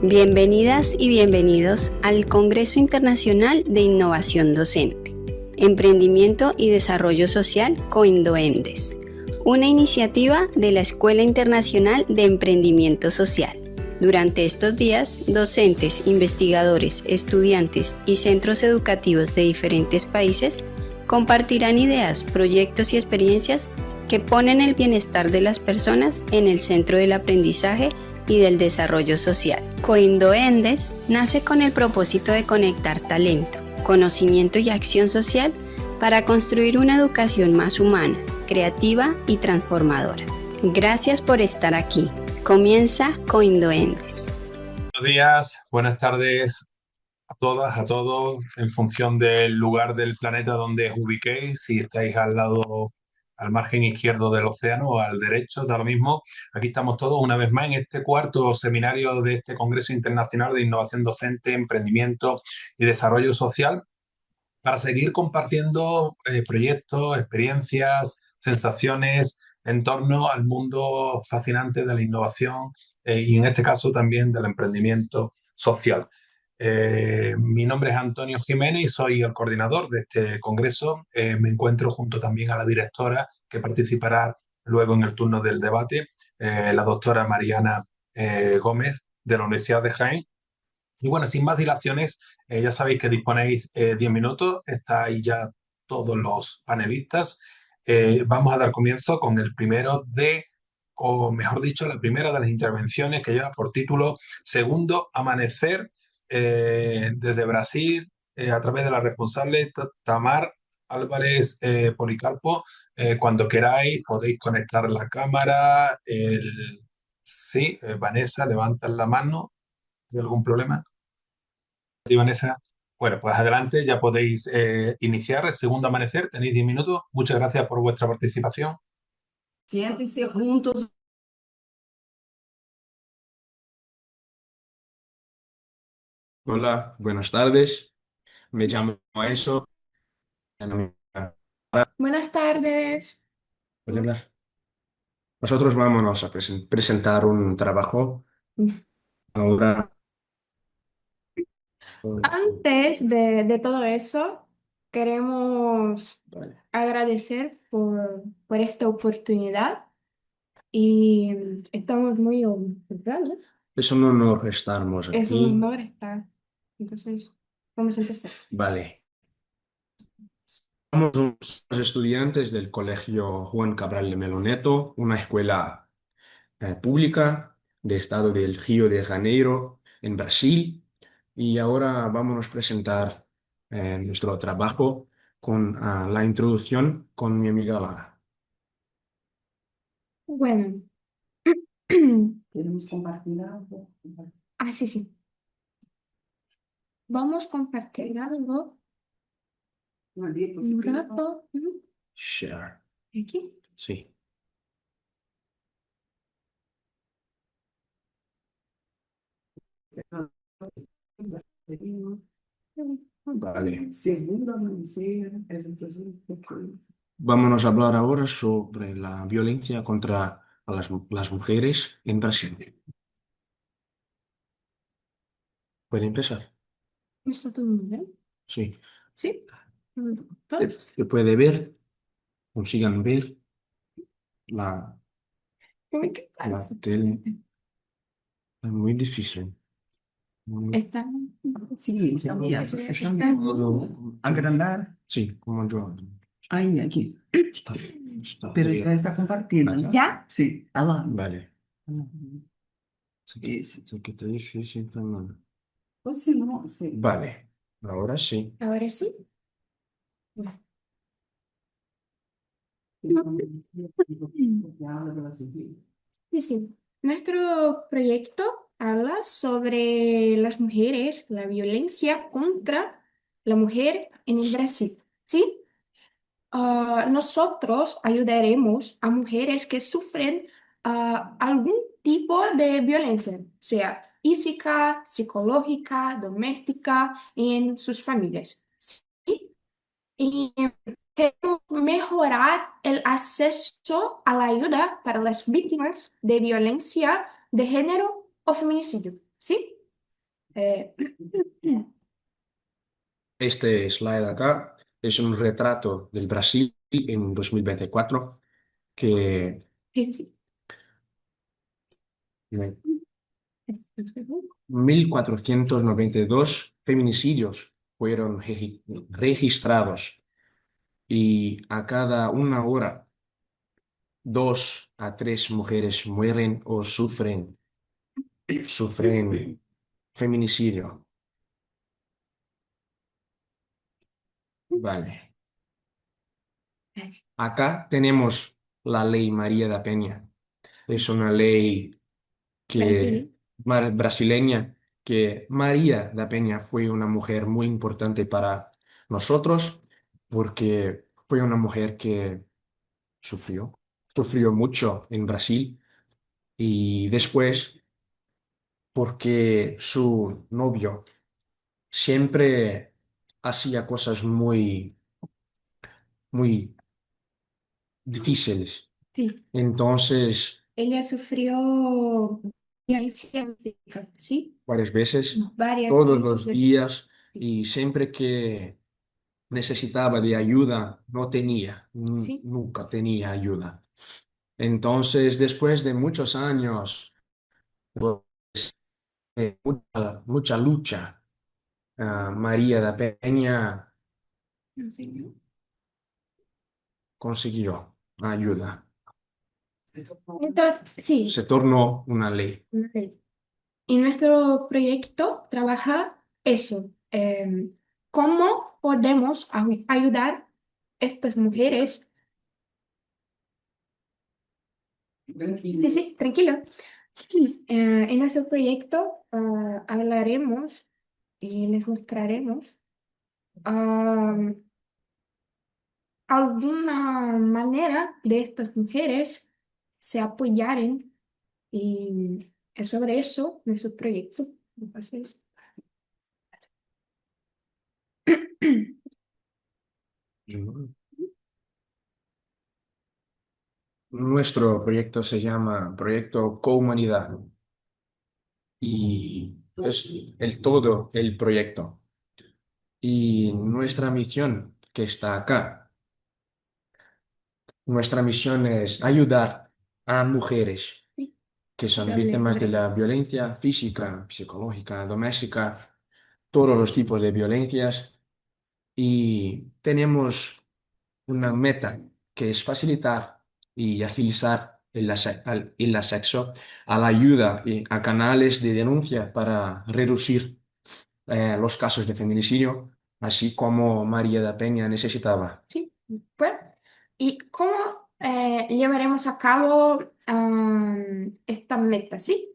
Bienvenidas y bienvenidos al Congreso Internacional de Innovación Docente, Emprendimiento y Desarrollo Social COINDOEMDES, una iniciativa de la Escuela Internacional de Emprendimiento Social. Durante estos días, docentes, investigadores, estudiantes y centros educativos de diferentes países compartirán ideas, proyectos y experiencias que ponen el bienestar de las personas en el centro del aprendizaje y del desarrollo social. COINDOEMDES nace con el propósito de conectar talento, conocimiento y acción social para construir una educación más humana, creativa y transformadora. Gracias por estar aquí. Comienza COINDOEMDES. Buenos días, buenas tardes a todas, a todos, en función del lugar del planeta donde os ubiquéis, si estáis al lado, al margen izquierdo del océano o al derecho, da lo mismo. Aquí estamos todos una vez más en este cuarto seminario de este Congreso Internacional de Innovación Docente, Emprendimiento y Desarrollo Social para seguir compartiendo proyectos, experiencias, sensaciones en torno al mundo fascinante de la innovación y en este caso también del emprendimiento social. Mi nombre es Antonio Jiménez y soy el coordinador de este congreso. Me encuentro junto también a la directora que participará luego en el turno del debate, la doctora Mariana Gómez de la Universidad de Jaén. Y bueno, sin más dilaciones, ya sabéis que disponéis 10 minutos, estáis ya todos los panelistas. Vamos a dar comienzo con el primero o mejor dicho, la primera de las intervenciones que lleva por título Segundo Amanecer desde Brasil, a través de la responsable Tamar Álvarez Policarpo. Cuando queráis podéis conectar la cámara. Sí, Vanessa, levanta la mano. ¿Hay algún problema? ¿Y Vanessa? Bueno, pues adelante, ya podéis iniciar el segundo amanecer, tenéis 10 minutos. Muchas gracias por vuestra participación. Siéntense juntos. Hola, buenas tardes. Me llamo Eso. Buenas tardes. ¿Puedo hablar? Nosotros vámonos a presentar un trabajo ahora. Antes de todo eso, queremos Vale. agradecer por esta oportunidad y estamos muy honrados. Es un honor estarmos Es un aquí. honor estar. Entonces, vamos a empezar. Vale. Somos unos estudiantes del Colegio Juan Cabral de Melo Neto, una escuela pública del estado del Río de Janeiro, en Brasil. Y ahora vamos a presentar nuestro trabajo con la introducción con mi amiga Lara. Bueno. Queremos compartir algo. Sí, sí. Vamos a compartir algo Una un diapositiva. rato. Share. Aquí. Sí. Vale. Segundo amanecer es un proyecto que Vámonos a hablar ahora sobre la violencia contra las mujeres en Brasil. ¿Puede empezar? ¿Está todo muy bien? Sí. ¿Sí? ¿Todos? Se puede ver, consigan ver la, Uy, ¿qué la pasa? tele. Es muy difícil. Está. sí, sabía. Está Agrandar. Sí, como yo. Ahí, aquí. Está Pero bien. ya está compartido, ¿no? ¿Ya? Sí. Ah, Vale. Ese. Sé que está difícil también. O si no, sí. Vale, ahora sí. Ahora sí. Sí, sí. Nuestro proyecto habla sobre las mujeres, la violencia contra la mujer en el Brasil. ¿Sí? Nosotros ayudaremos a mujeres que sufren algún tipo de violencia, sea física, psicológica, doméstica, en sus familias. ¿Sí? Y queremos mejorar el acceso a la ayuda para las víctimas de violencia de género o feminicidio. ¿Sí? Eh, Este slide acá es un retrato del Brasil en 2024 que sí. 1.492 feminicidios fueron registrados y a cada una hora 2 a 3 mujeres mueren o sufren feminicidio. Vale. Acá tenemos la ley María da Peña. Es una ley Brasil. brasileña que María da Peña fue una mujer muy importante para nosotros porque fue una mujer que sufrió, sufrió mucho en Brasil y después porque su novio siempre hacía cosas muy difíciles. Sí. Entonces, Ella sufrió violencia doméstica, ¿sí? varias veces, Varias todos los veces. días Sí. y siempre que necesitaba de ayuda, no tenía, Sí. nunca tenía ayuda. Entonces, después de muchos años, pues, mucha lucha, María da Peña consiguió ayuda. Entonces, sí. Se tornó una ley. Ok. Y nuestro proyecto trabaja eso, cómo podemos ayudar a estas mujeres. Sí, sí, tranquilo. En nuestro proyecto hablaremos y les mostraremos am, alguna manera de estas mujeres se apoyaren y es sobre eso nuestro proyecto. Entonces, Nuestro proyecto se llama Proyecto Cohumanidad y es todo el proyecto. Y nuestra misión que está acá, nuestra misión es ayudar a mujeres sí, que son yo hablé víctimas sobre de eso. la violencia física, psicológica, doméstica, todos los tipos de violencias. Y tenemos una meta que es facilitar y agilizar el acceso a la ayuda y a canales de denuncia para reducir los casos de feminicidio, así como María da Peña necesitaba. Sí, bueno, ¿y cómo llevaremos a cabo esta meta? ¿Sí?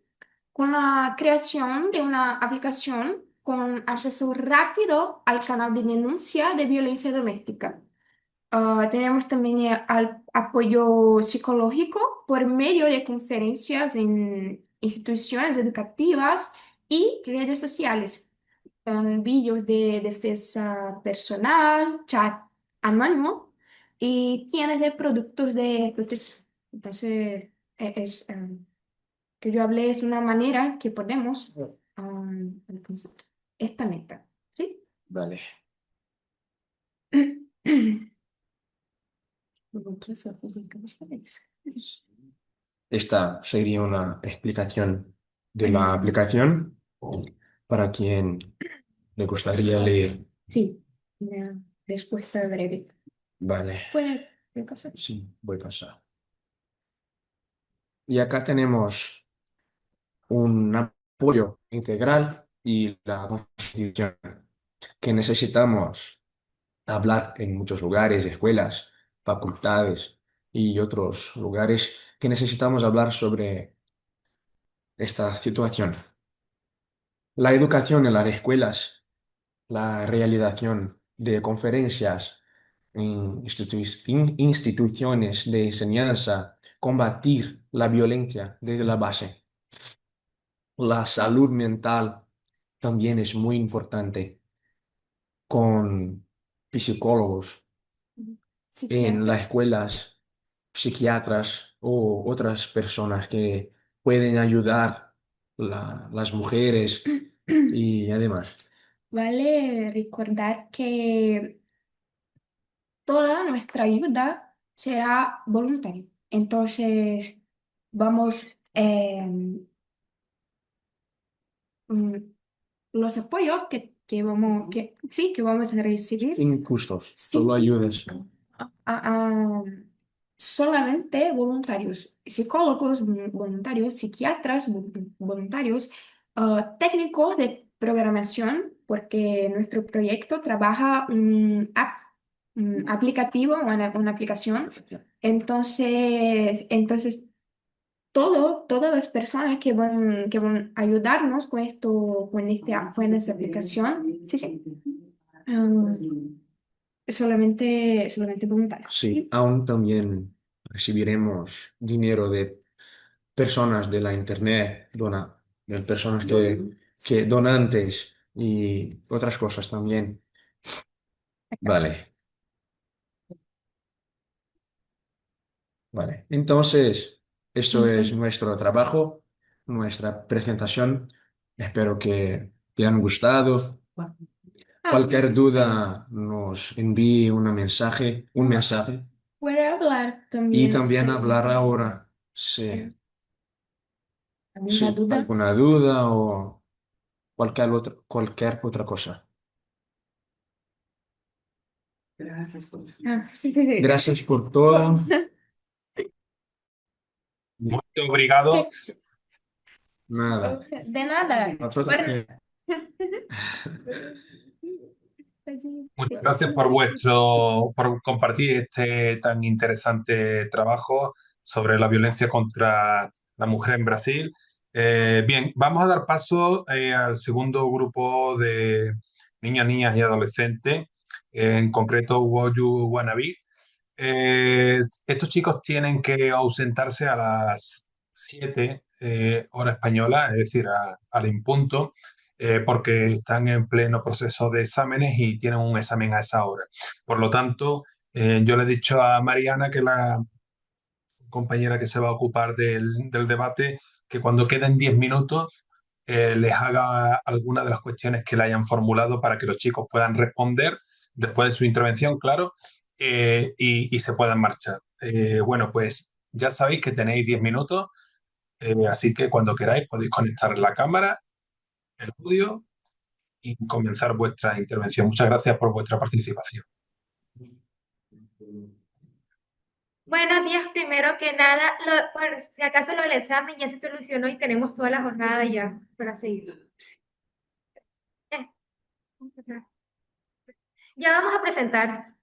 Con la creación de una aplicación con acceso rápido al canal de denuncia de violencia doméstica. Tenemos también apoyo psicológico por medio de conferencias en instituciones educativas y redes sociales, con vídeos de defensa personal, chat anónimo y tiendas de productos de protección. Entonces, que yo hablé es una manera que podemos alcanzar esta meta. ¿Sí? Vale. Esta sería una explicación de la aplicación para quien le gustaría leer. Sí, una respuesta breve. Vale, ¿Puede pasar? sí, voy a pasar. Y acá tenemos un apoyo integral y la constitución que necesitamos hablar en muchos lugares, escuelas, facultades y otros lugares que necesitamos hablar sobre esta situación. La educación en las escuelas, la realización de conferencias en instituciones de enseñanza, combatir la violencia desde la base. La salud mental también es muy importante con psicólogos en las Psiquiatra. escuelas, psiquiatras o otras personas que pueden ayudar las mujeres Y además, Vale recordar que toda nuestra ayuda será voluntaria. Entonces, vamos, mm, los apoyos que vamos a recibir, injustos, sí, solo ayudas. a- a- solamente voluntarios, psicólogos voluntarios, psiquiatras voluntarios, técnicos de programación, porque nuestro proyecto trabaja un aplicativo, una aplicación. Entonces todas las personas que van a ayudarnos con esto, con esta aplicación, sí, sí, ah, solamente voluntarios. Sí, aún también recibiremos dinero de personas de la internet, de personas que donantes y otras cosas también. Vale, vale. Entonces, eso es Entonces, nuestro trabajo, nuestra presentación. Espero que te han gustado. ah, Cualquier duda nos envíe un mensaje puede hablar y también, también sí. hablar ahora. Sí, ¿Alguna sí, duda? alguna duda o cualquier otra cosa. Gracias por eso. Sí, sí, sí. Gracias por todo. Muy obrigado. Nada. De nada. Nosotros Muchas gracias por compartir este tan interesante trabajo sobre la violencia contra la mujer en Brasil. Bien, vamos a dar paso al segundo grupo de niños, niñas y adolescentes, en concreto Woyu Wannabe. Estos chicos tienen que ausentarse a las 7 hora española, es decir, al impunto, porque están en pleno proceso de exámenes y tienen un examen a esa hora. Por lo tanto, yo le he dicho a Mariana, que es la compañera que se va a ocupar del debate, que cuando queden 10 minutos les haga alguna de las cuestiones que le hayan formulado para que los chicos puedan responder después de su intervención, claro, y se puedan marchar. Bueno, pues ya sabéis que tenéis 10 minutos, así que cuando queráis podéis conectar la cámara, el audio y comenzar vuestra intervención. Muchas gracias por vuestra participación. Buenos días, primero que nada, por si acaso lo del examen ya se solucionó y tenemos toda la jornada ya para seguir. Eh, Ya vamos a presentar.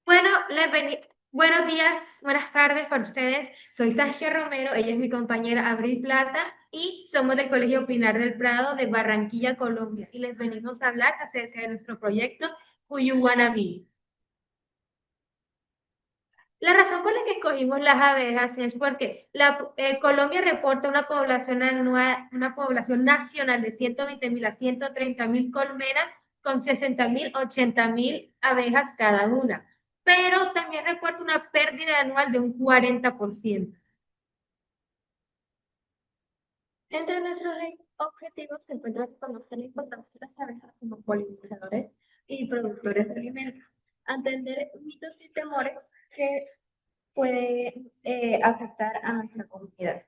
Bueno, buenos días, buenas tardes para ustedes. Soy Saskia Romero, ella es mi compañera Abril Plata y somos del Colegio Pinar del Prado de Barranquilla, Colombia. Y les venimos a hablar acerca de nuestro proyecto Cuyu Wannabe. La razón por la que escogimos las abejas es porque Colombia reporta una población anual, una población nacional de 120.000 a 130.000 colmenas con 60.000, 80.000 abejas cada una, pero también reporta una pérdida anual de un 40%. Entre nuestros objetivos se encuentra conocer la importancia de las abejas como polinizadores y productores de alimentos, atender mitos y temores que puede afectar a nuestra comunidad.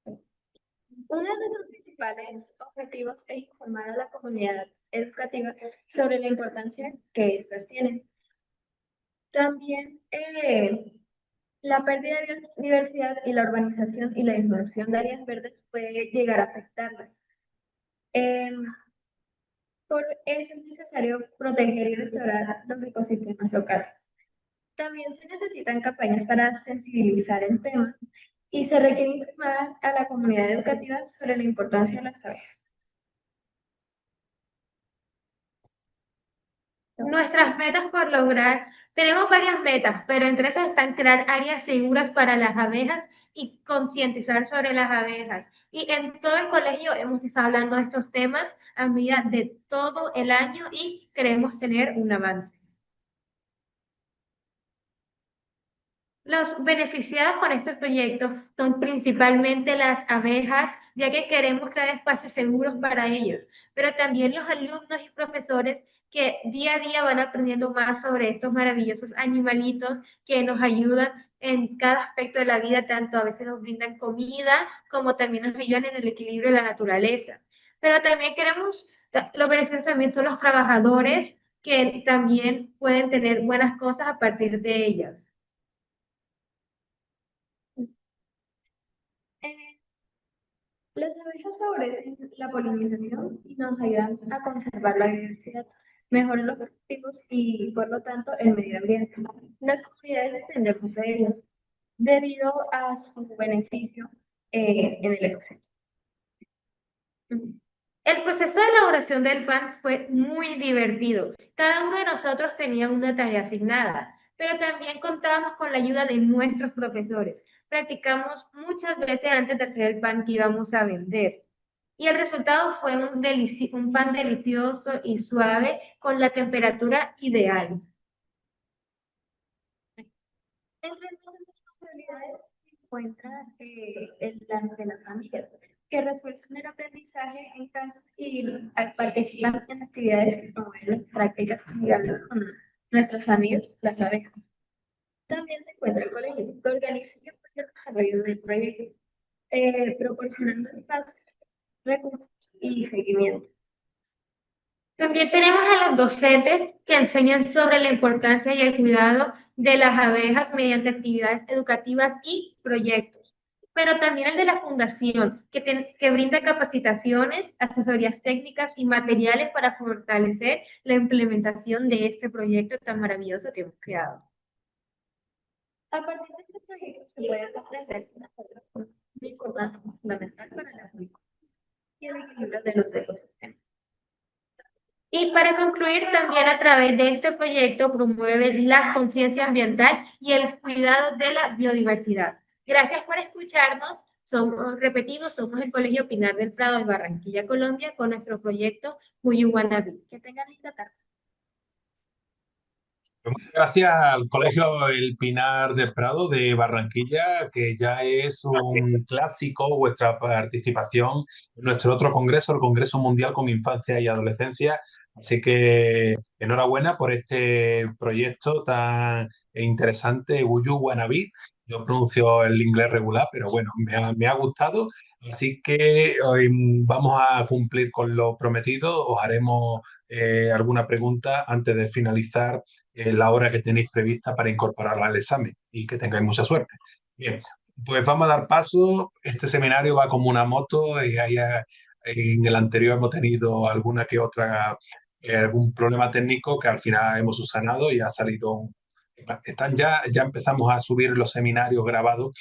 Uno de nuestros principales objetivos es informar a la comunidad educativa sobre la importancia que éstas tienen. También la pérdida de biodiversidad y la urbanización y la disminución de áreas verdes puede llegar a afectarlas. Por eso es necesario proteger y restaurar los ecosistemas locales. También se necesitan campañas para sensibilizar el tema y se requiere informar a la comunidad educativa sobre la importancia de las abejas. Nuestras metas por lograr, tenemos varias metas, pero entre esas están crear áreas seguras para las abejas y concientizar sobre las abejas. Y en todo el colegio hemos estado hablando de estos temas a medida de todo el año y queremos tener un avance. Los beneficiados con estos proyectos son principalmente las abejas, ya que queremos crear espacios seguros para ellos, pero también los alumnos y profesores que día a día van aprendiendo más sobre estos maravillosos animalitos que nos ayudan en cada aspecto de la vida, tanto a veces nos brindan comida, como también nos ayudan en el equilibrio de la naturaleza. Pero también los beneficios también son los trabajadores que también pueden tener buenas cosas a partir de ellas. Las abejas favorecen la polinización y nos ayudan a conservar la biodiversidad, mejoran los cultivos y, por lo tanto, el medio ambiente. Las comunidades dependemos de ellos debido a su beneficio en el ecosistema. El proceso de elaboración del pan fue muy divertido. Cada uno de nosotros tenía una tarea asignada, pero también contábamos con la ayuda de nuestros profesores. Practicamos muchas veces antes de hacer el pan que íbamos a vender. Y el resultado fue un pan delicioso y suave con la temperatura ideal. Entre nuestras responsabilidades se encuentra las de las familias, que refuerzan el aprendizaje en casa y participan en actividades que promueven las prácticas amigables con nuestros amigos, las abejas. También se encuentra el colegio, que organiza y apoya el desarrollo del proyecto, proporcionando espacios, recursos y seguimiento. También tenemos a los docentes que enseñan sobre la importancia y el cuidado de las abejas mediante actividades educativas y proyectos. Pero también el de la fundación, que brinda capacitaciones, asesorías técnicas y materiales para fortalecer la implementación de este proyecto tan maravilloso que hemos creado. A partir de este proyecto se puede establecer una plataforma muy importante, fundamental para la agricultura y el equilibrio de los ecosistemas. Y para concluir, también a través de este proyecto promueve la conciencia ambiental y el cuidado de la biodiversidad. Gracias por escucharnos. Repetimos, somos el Colegio Pinar del Prado de Barranquilla, Colombia, con nuestro proyecto Huyu Wannabe. Que tengan linda tarde. Muchas gracias al Colegio El Pinar del Prado de Barranquilla, que ya es un clásico vuestra participación en nuestro otro congreso, el Congreso Mundial con Infancia y Adolescencia. Así que enhorabuena por este proyecto tan interesante, Huyu Wannabe. Yo pronuncio el inglés regular, pero bueno, me ha gustado. Así que hoy vamos a cumplir con lo prometido. Os haremos alguna pregunta antes de finalizar la hora que tenéis prevista para incorporarla al examen y que tengáis mucha suerte. Bien, pues vamos a dar paso. Este seminario va como una moto y en el anterior hemos tenido alguna que otra, algún problema técnico que al final hemos subsanado y ha salido. Ya empezamos a subir los seminarios grabados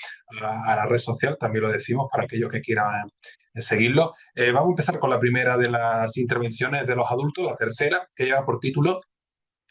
a la red social, también lo decimos para aquellos que quieran seguirlo. Vamos a empezar con la primera de las intervenciones de los adultos, la tercera, que lleva por título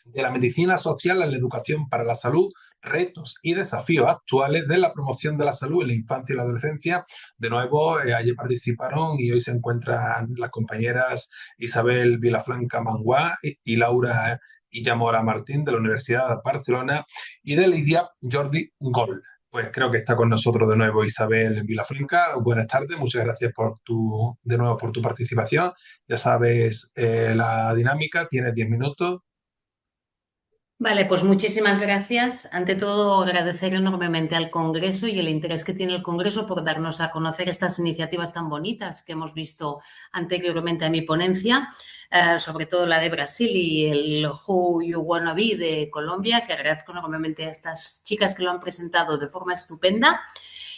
de la medicina social a la educación para la salud, retos y desafíos actuales de la promoción de la salud en la infancia y la adolescencia. De nuevo, ayer participaron y hoy se encuentran las compañeras Isabel Vilafranca Manguá y Laura Illamora Martín de la Universidad de Barcelona y de Lidia Jordi Gol. Pues creo que está con nosotros de nuevo Isabel Vilafranca. Buenas tardes, muchas gracias de nuevo por tu participación. Ya sabes la dinámica, tienes 10 minutos. Vale, pues muchísimas gracias. Ante todo, agradecer enormemente al Congreso y el interés que tiene el Congreso por darnos a conocer estas iniciativas tan bonitas que hemos visto anteriormente a mi ponencia, sobre todo la de Brasil y el Who You Wanna Be de Colombia, que agradezco enormemente a estas chicas que lo han presentado de forma estupenda.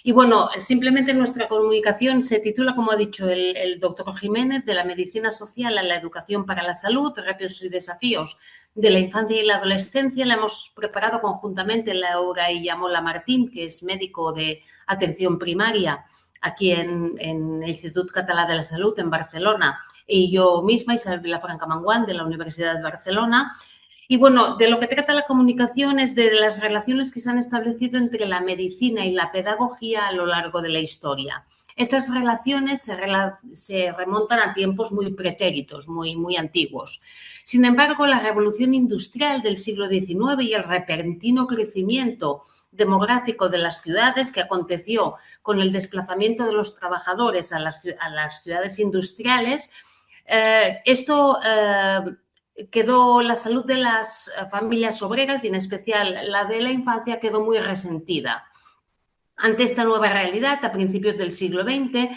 Y bueno, simplemente nuestra comunicación se titula, como ha dicho el doctor Jiménez, de la medicina social a la educación para la salud, retos y desafíos de la infancia y la adolescencia. La hemos preparado conjuntamente Laura Illamora Martín, que es médico de atención primaria aquí en el Institut Català de la Salud en Barcelona, y yo misma, Isabel Vilafranca Manguán, de la Universidad de Barcelona. Y bueno, de lo que trata la comunicación es de las relaciones que se han establecido entre la medicina y la pedagogía a lo largo de la historia. Estas relaciones se remontan a tiempos muy pretéritos, muy antiguos. Sin embargo, la revolución industrial del siglo XIX y el repentino crecimiento demográfico de las ciudades que aconteció con el desplazamiento de los trabajadores a las ciudades industriales, quedó la salud de las familias obreras y en especial la de la infancia quedó muy resentida. Ante esta nueva realidad, a principios del siglo XX,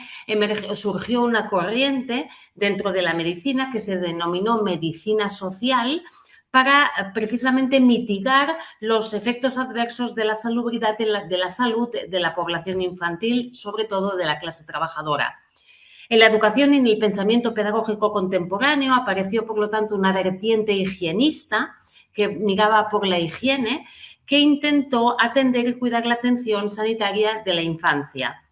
surgió una corriente dentro de la medicina que se denominó medicina social para precisamente mitigar los efectos adversos de la salubridad de la salud de la población infantil, sobre todo de la clase trabajadora. En la educación y en el pensamiento pedagógico contemporáneo apareció, por lo tanto, una vertiente higienista que miraba por la higiene, que intentó atender y cuidar la atención sanitaria de la infancia.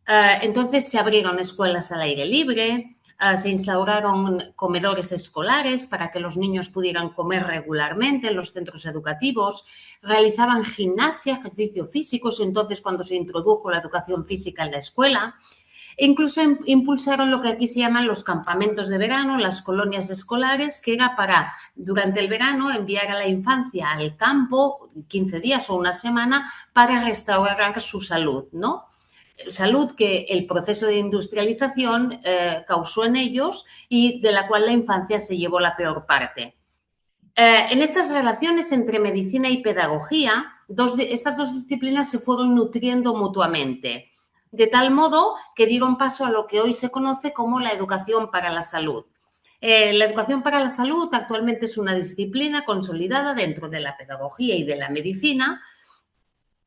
Entonces se abrieron escuelas al aire libre, se instauraron comedores escolares para que los niños pudieran comer regularmente en los centros educativos, realizaban gimnasia, ejercicio físico, entonces cuando se introdujo la educación física en la escuela. E incluso impulsaron lo que aquí se llaman los campamentos de verano, las colonias escolares, que era para, durante el verano, enviar a la infancia al campo 15 días o una semana para restaurar su salud, ¿no? Salud que el proceso de industrialización causó en ellos y de la cual la infancia se llevó la peor parte. En estas relaciones entre medicina y pedagogía, estas dos disciplinas se fueron nutriendo mutuamente, de tal modo que dieron paso a lo que hoy se conoce como la educación para la salud. La educación para la salud actualmente es una disciplina consolidada dentro de la pedagogía y de la medicina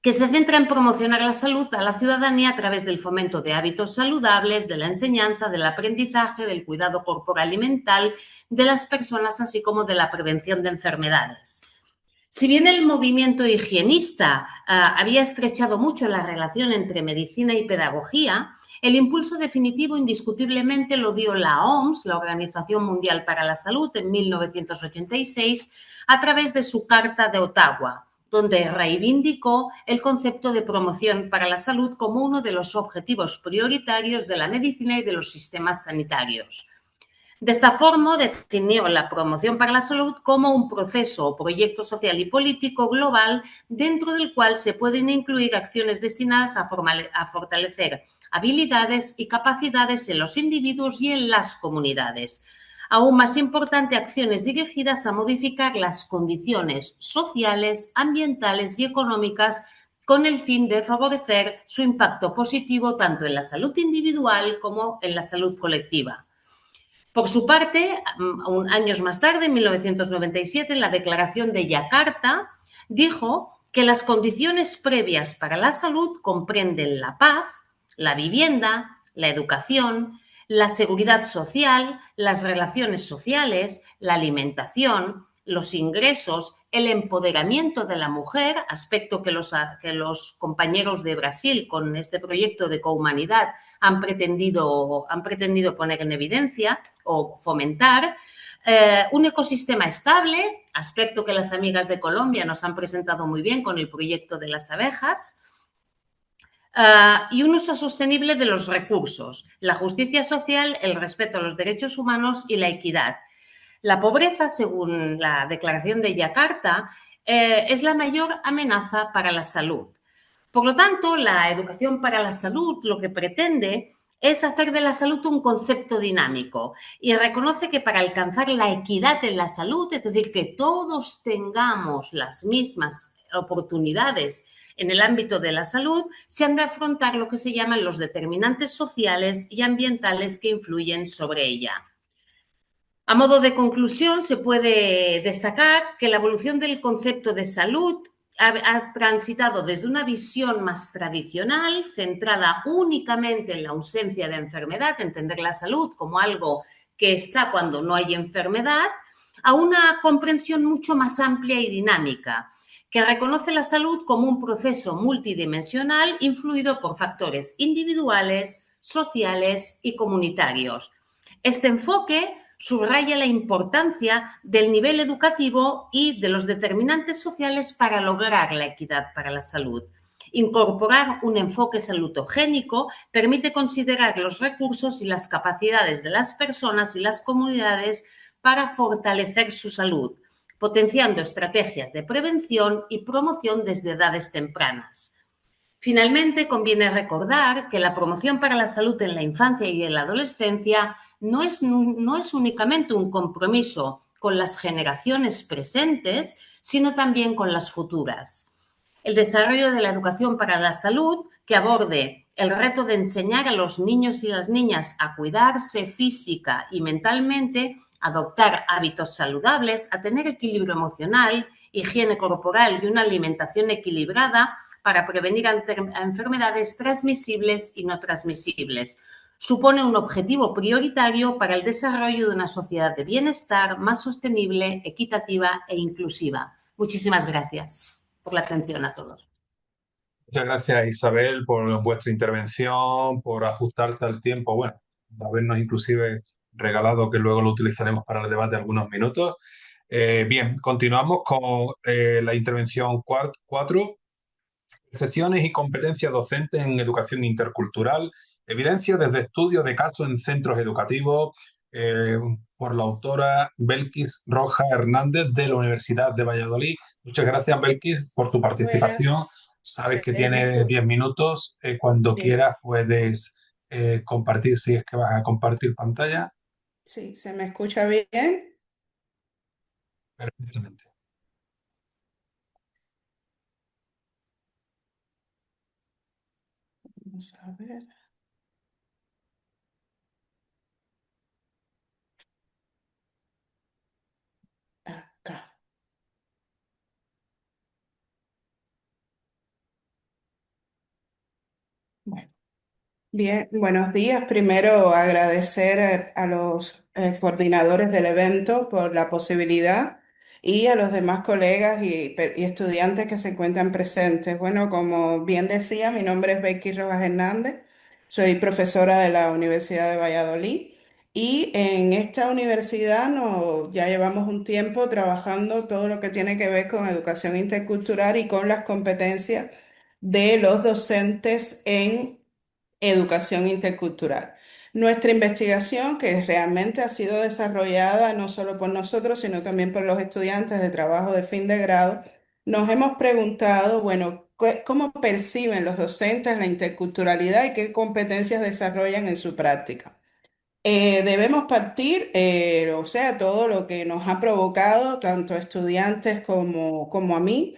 que se centra en promocionar la salud a la ciudadanía a través del fomento de hábitos saludables, de la enseñanza, del aprendizaje, del cuidado corporal y mental de las personas, así como de la prevención de enfermedades. Si bien el movimiento higienista había estrechado mucho la relación entre medicina y pedagogía, el impulso definitivo indiscutiblemente lo dio la OMS, la Organización Mundial para la Salud, en 1986, a través de su Carta de Ottawa, donde reivindicó el concepto de promoción para la salud como uno de los objetivos prioritarios de la medicina y de los sistemas sanitarios. De esta forma, definió la promoción para la salud como un proceso o proyecto social y político global dentro del cual se pueden incluir acciones destinadas a fortalecer habilidades y capacidades en los individuos y en las comunidades. Aún más importante, acciones dirigidas a modificar las condiciones sociales, ambientales y económicas con el fin de favorecer su impacto positivo tanto en la salud individual como en la salud colectiva. Por su parte, años más tarde, en 1997, la Declaración de Yakarta dijo que las condiciones previas para la salud comprenden la paz, la vivienda, la educación, la seguridad social, las relaciones sociales, la alimentación, los ingresos, el empoderamiento de la mujer, aspecto que los compañeros de Brasil con este proyecto de cohumanidad han pretendido poner en evidencia o fomentar, un ecosistema estable, aspecto que las amigas de Colombia nos han presentado muy bien con el proyecto de las abejas, y un uso sostenible de los recursos, la justicia social, el respeto a los derechos humanos y la equidad. La pobreza, según la Declaración de Yakarta, es la mayor amenaza para la salud. Por lo tanto, la educación para la salud lo que pretende es hacer de la salud un concepto dinámico y reconoce que para alcanzar la equidad en la salud, es decir, que todos tengamos las mismas oportunidades en el ámbito de la salud, se han de afrontar lo que se llaman los determinantes sociales y ambientales que influyen sobre ella. A modo de conclusión, se puede destacar que la evolución del concepto de salud ha transitado desde una visión más tradicional, centrada únicamente en la ausencia de enfermedad, entender la salud como algo que está cuando no hay enfermedad, a una comprensión mucho más amplia y dinámica, que reconoce la salud como un proceso multidimensional influido por factores individuales, sociales y comunitarios. Este enfoque subraya la importancia del nivel educativo y de los determinantes sociales para lograr la equidad para la salud. Incorporar un enfoque salutogénico permite considerar los recursos y las capacidades de las personas y las comunidades para fortalecer su salud, potenciando estrategias de prevención y promoción desde edades tempranas. Finalmente, conviene recordar que la promoción para la salud en la infancia y en la adolescencia no es únicamente un compromiso con las generaciones presentes, sino también con las futuras. El desarrollo de la educación para la salud, que aborde el reto de enseñar a los niños y las niñas a cuidarse física y mentalmente, adoptar hábitos saludables, a tener equilibrio emocional, higiene corporal y una alimentación equilibrada para prevenir enfermedades transmisibles y no transmisibles. Supone un objetivo prioritario para el desarrollo de una sociedad de bienestar más sostenible, equitativa e inclusiva. Muchísimas gracias por la atención a todos. Muchas gracias, Isabel, por vuestra intervención, por ajustarte al tiempo, bueno, habernos inclusive regalado que luego lo utilizaremos para el debate algunos minutos. Bien, continuamos con la intervención 4. Percepciones y competencias docentes en educación intercultural, evidencia desde estudios de casos en centros educativos, por la autora Belkis Roja Hernández de la Universidad de Valladolid. Muchas gracias, Belkis, por tu participación. Buenas. Sabes que Se me tienes escu- 10 minutos. Cuando Sí, quieras puedes compartir, si es que vas a compartir pantalla. sí, ¿se me escucha bien? Perfectamente. Vamos a ver. Acá. Bueno. Bien, buenos días. Primero agradecer a los coordinadores del evento por la posibilidad y a los demás colegas y estudiantes que se encuentran presentes. Bueno, como bien decía, mi nombre es Becky Rojas Hernández, soy profesora de la Universidad de Valladolid y en esta universidad ya llevamos un tiempo trabajando todo lo que tiene que ver con educación intercultural y con las competencias de los docentes en educación intercultural. Nuestra investigación, que realmente ha sido desarrollada no solo por nosotros, sino también por los estudiantes de trabajo de fin de grado, nos hemos preguntado, bueno, ¿cómo perciben los docentes la interculturalidad y qué competencias desarrollan en su práctica? Debemos partir, o sea, todo lo que nos ha provocado, tanto a estudiantes como a mí,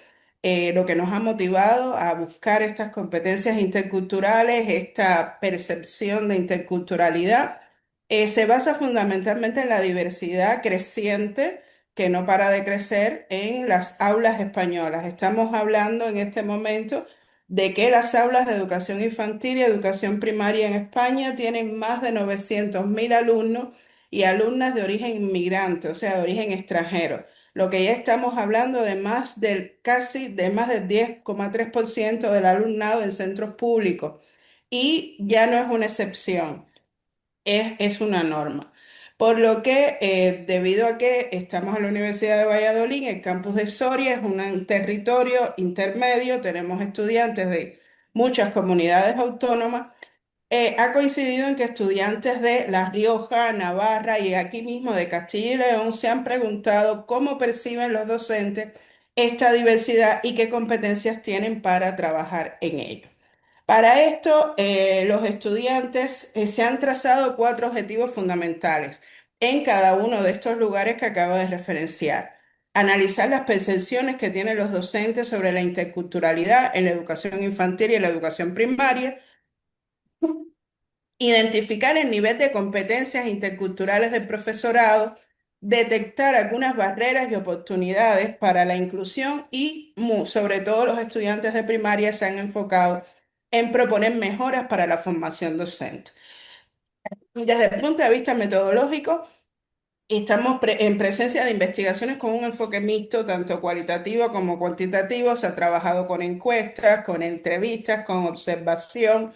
lo que nos ha motivado a buscar estas competencias interculturales, esta percepción de interculturalidad, se basa fundamentalmente en la diversidad creciente que no para de crecer en las aulas españolas. Estamos hablando en este momento de que las aulas de educación infantil y educación primaria en España tienen más de 900.000 alumnos y alumnas de origen inmigrante, o sea, de origen extranjero. Lo que ya estamos hablando de más del 10,3% del alumnado en centros públicos. Y ya no es una excepción, es una norma. Por lo que, debido a que estamos en la Universidad de Valladolid, el campus de Soria es un territorio intermedio, tenemos estudiantes de muchas comunidades autónomas, ha coincidido en que estudiantes de La Rioja, Navarra y aquí mismo de Castilla y León se han preguntado cómo perciben los docentes esta diversidad y qué competencias tienen para trabajar en ello. Para esto, los estudiantes se han trazado 4 objetivos fundamentales en cada uno de estos lugares que acabo de referenciar. Analizar las percepciones que tienen los docentes sobre la interculturalidad en la educación infantil y en la educación primaria. Identificar el nivel de competencias interculturales del profesorado, detectar algunas barreras y oportunidades para la inclusión y, sobre todo, los estudiantes de primaria se han enfocado en proponer mejoras para la formación docente. Desde el punto de vista metodológico, estamos en presencia de investigaciones con un enfoque mixto, tanto cualitativo como cuantitativo. Se ha trabajado con encuestas, con entrevistas, con observación,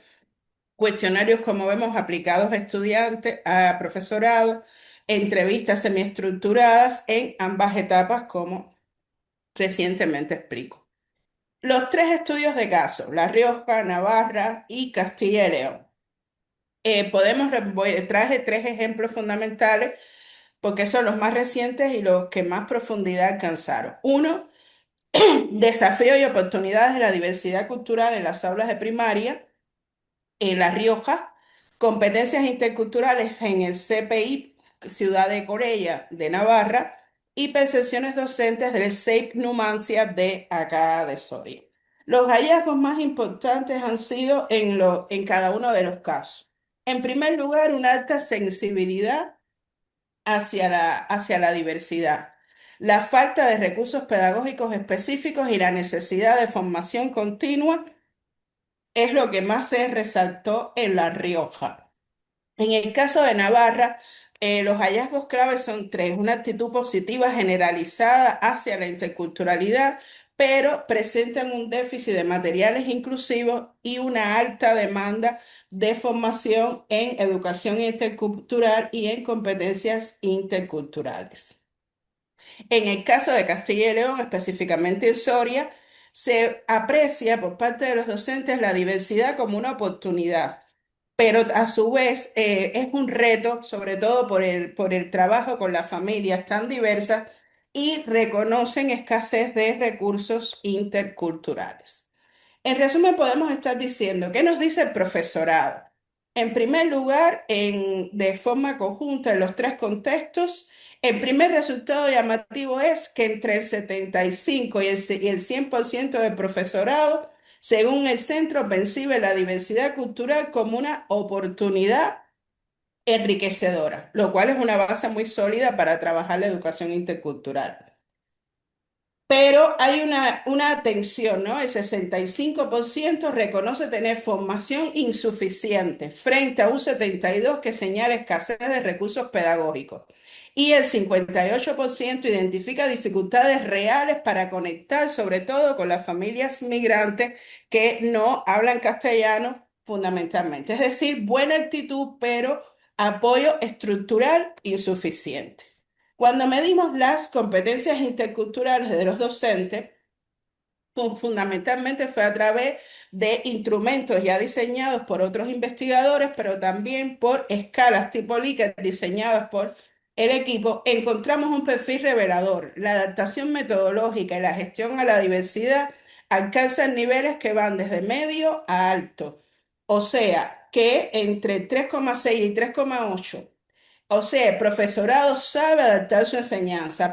cuestionarios, como vemos, aplicados a estudiantes, a profesorado, entrevistas semiestructuradas en ambas etapas, como recientemente explico. Los 3 estudios de caso, La Rioja, Navarra y Castilla y León. Traje 3 ejemplos fundamentales porque son los más recientes y los que más profundidad alcanzaron. Uno, desafíos y oportunidades de la diversidad cultural en las aulas de primaria en La Rioja, competencias interculturales en el CPI Ciudad de Corella de Navarra y percepciones docentes del CEIP Numancia de acá de Soria. Los hallazgos más importantes han sido en cada uno de los casos. En primer lugar, una alta sensibilidad hacia la diversidad, la falta de recursos pedagógicos específicos y la necesidad de formación continua es lo que más se resaltó en La Rioja. En el caso de Navarra, los hallazgos claves son 3: una actitud positiva generalizada hacia la interculturalidad, pero presentan un déficit de materiales inclusivos y una alta demanda de formación en educación intercultural y en competencias interculturales. En el caso de Castilla y León, específicamente en Soria, se aprecia por parte de los docentes la diversidad como una oportunidad, pero a su vez es un reto, sobre todo por el trabajo con las familias tan diversas y reconocen escasez de recursos interculturales. En resumen, podemos estar diciendo, ¿qué nos dice el profesorado? En primer lugar, de forma conjunta en los 3 contextos, el primer resultado llamativo es que entre el 75 y el 100% del profesorado, según el centro, percibe la diversidad cultural como una oportunidad enriquecedora, lo cual es una base muy sólida para trabajar la educación intercultural. Pero hay una tensión, ¿no? El 65% reconoce tener formación insuficiente frente a un 72% que señala escasez de recursos pedagógicos. Y el 58% identifica dificultades reales para conectar, sobre todo con las familias migrantes que no hablan castellano fundamentalmente. Es decir, buena actitud, pero apoyo estructural insuficiente. Cuando medimos las competencias interculturales de los docentes, fundamentalmente fue a través de instrumentos ya diseñados por otros investigadores, pero también por escalas tipo Likert diseñadas por el equipo, encontramos un perfil revelador. La adaptación metodológica y la gestión a la diversidad alcanzan niveles que van desde medio a alto, o sea, que entre 3,6 y 3,8. O sea, el profesorado sabe adaptar su enseñanza,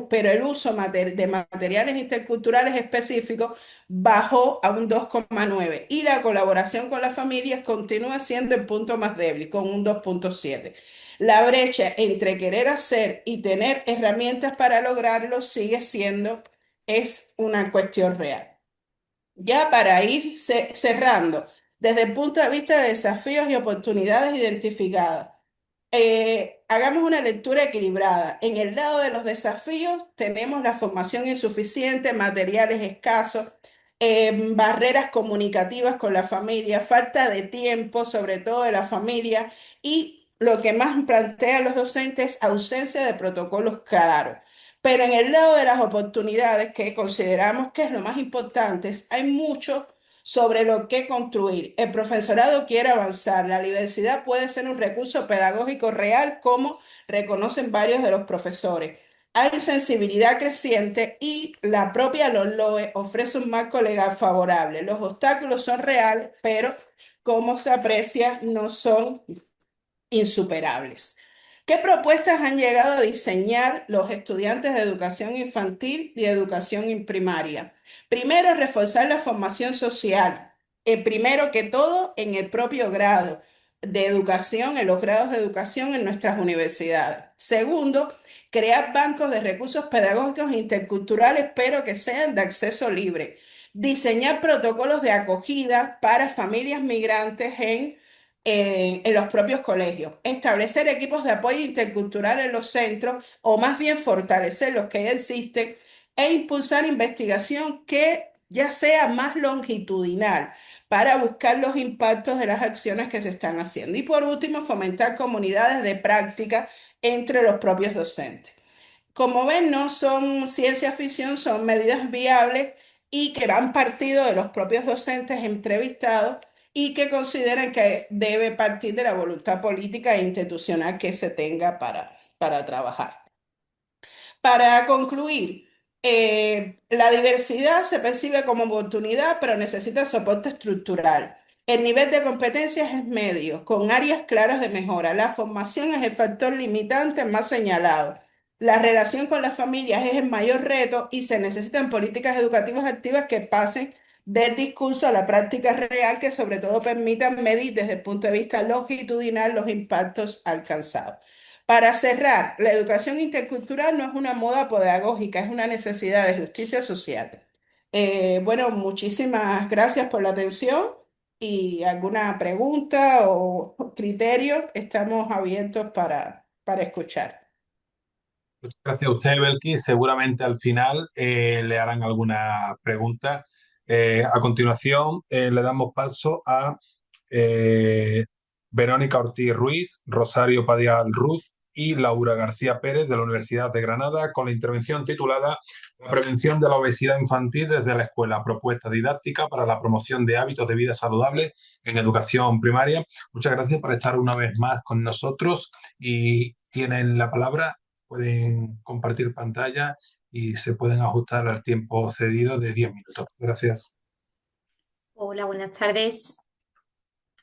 pero el uso de materiales interculturales específicos bajó a un 2,9 y la colaboración con las familias continúa siendo el punto más débil, con un 2,7. La brecha entre querer hacer y tener herramientas para lograrlo es una cuestión real. Ya para ir cerrando, desde el punto de vista de desafíos y oportunidades identificadas, hagamos una lectura equilibrada. En el lado de los desafíos tenemos la formación insuficiente, materiales escasos, barreras comunicativas con la familia, falta de tiempo, sobre todo de la familia, y lo que más plantean los docentes, ausencia de protocolos claros. Pero en el lado de las oportunidades, que consideramos que es lo más importante, hay mucho sobre lo que construir. El profesorado quiere avanzar. La diversidad puede ser un recurso pedagógico real, como reconocen varios de los profesores. Hay sensibilidad creciente y la propia LOMLOE ofrece un marco legal favorable. Los obstáculos son reales, pero como se aprecia, no son insuperables. ¿Qué propuestas han llegado a diseñar los estudiantes de educación infantil y educación primaria? Primero, reforzar la formación social. Primero que todo, en el propio grado de educación, en los grados de educación en nuestras universidades. Segundo, crear bancos de recursos pedagógicos interculturales, pero que sean de acceso libre. Diseñar protocolos de acogida para familias migrantes en los propios colegios, establecer equipos de apoyo intercultural en los centros, o más bien fortalecer los que ya existen, e impulsar investigación que ya sea más longitudinal, para buscar los impactos de las acciones que se están haciendo. Y por último, fomentar comunidades de práctica entre los propios docentes. Como ven, no son ciencia ficción, son medidas viables y que van partido de los propios docentes entrevistados y que consideran que debe partir de la voluntad política e institucional que se tenga para trabajar. Para concluir, la diversidad se percibe como oportunidad, pero necesita soporte estructural. El nivel de competencias es medio, con áreas claras de mejora. La formación es el factor limitante más señalado. La relación con las familias es el mayor reto y se necesitan políticas educativas activas que pasen del discurso a la práctica real, que sobre todo permitan medir desde el punto de vista longitudinal los impactos alcanzados. Para cerrar, la educación intercultural no es una moda pedagógica, es una necesidad de justicia social. Bueno, muchísimas gracias por la atención y alguna pregunta o criterio, estamos abiertos para escuchar. Muchas gracias a usted, Belkis. Seguramente al final le harán alguna pregunta. A continuación, le damos paso a Verónica Ortiz Ruiz, Rosario Padial Ruz y Laura García Pérez de la Universidad de Granada, con la intervención titulada La prevención de la obesidad infantil desde la escuela, propuesta didáctica para la promoción de hábitos de vida saludables en educación primaria. Muchas gracias por estar una vez más con nosotros y tienen la palabra. Pueden compartir pantalla y se pueden ajustar al tiempo cedido de 10 minutos. Gracias. Hola, buenas tardes.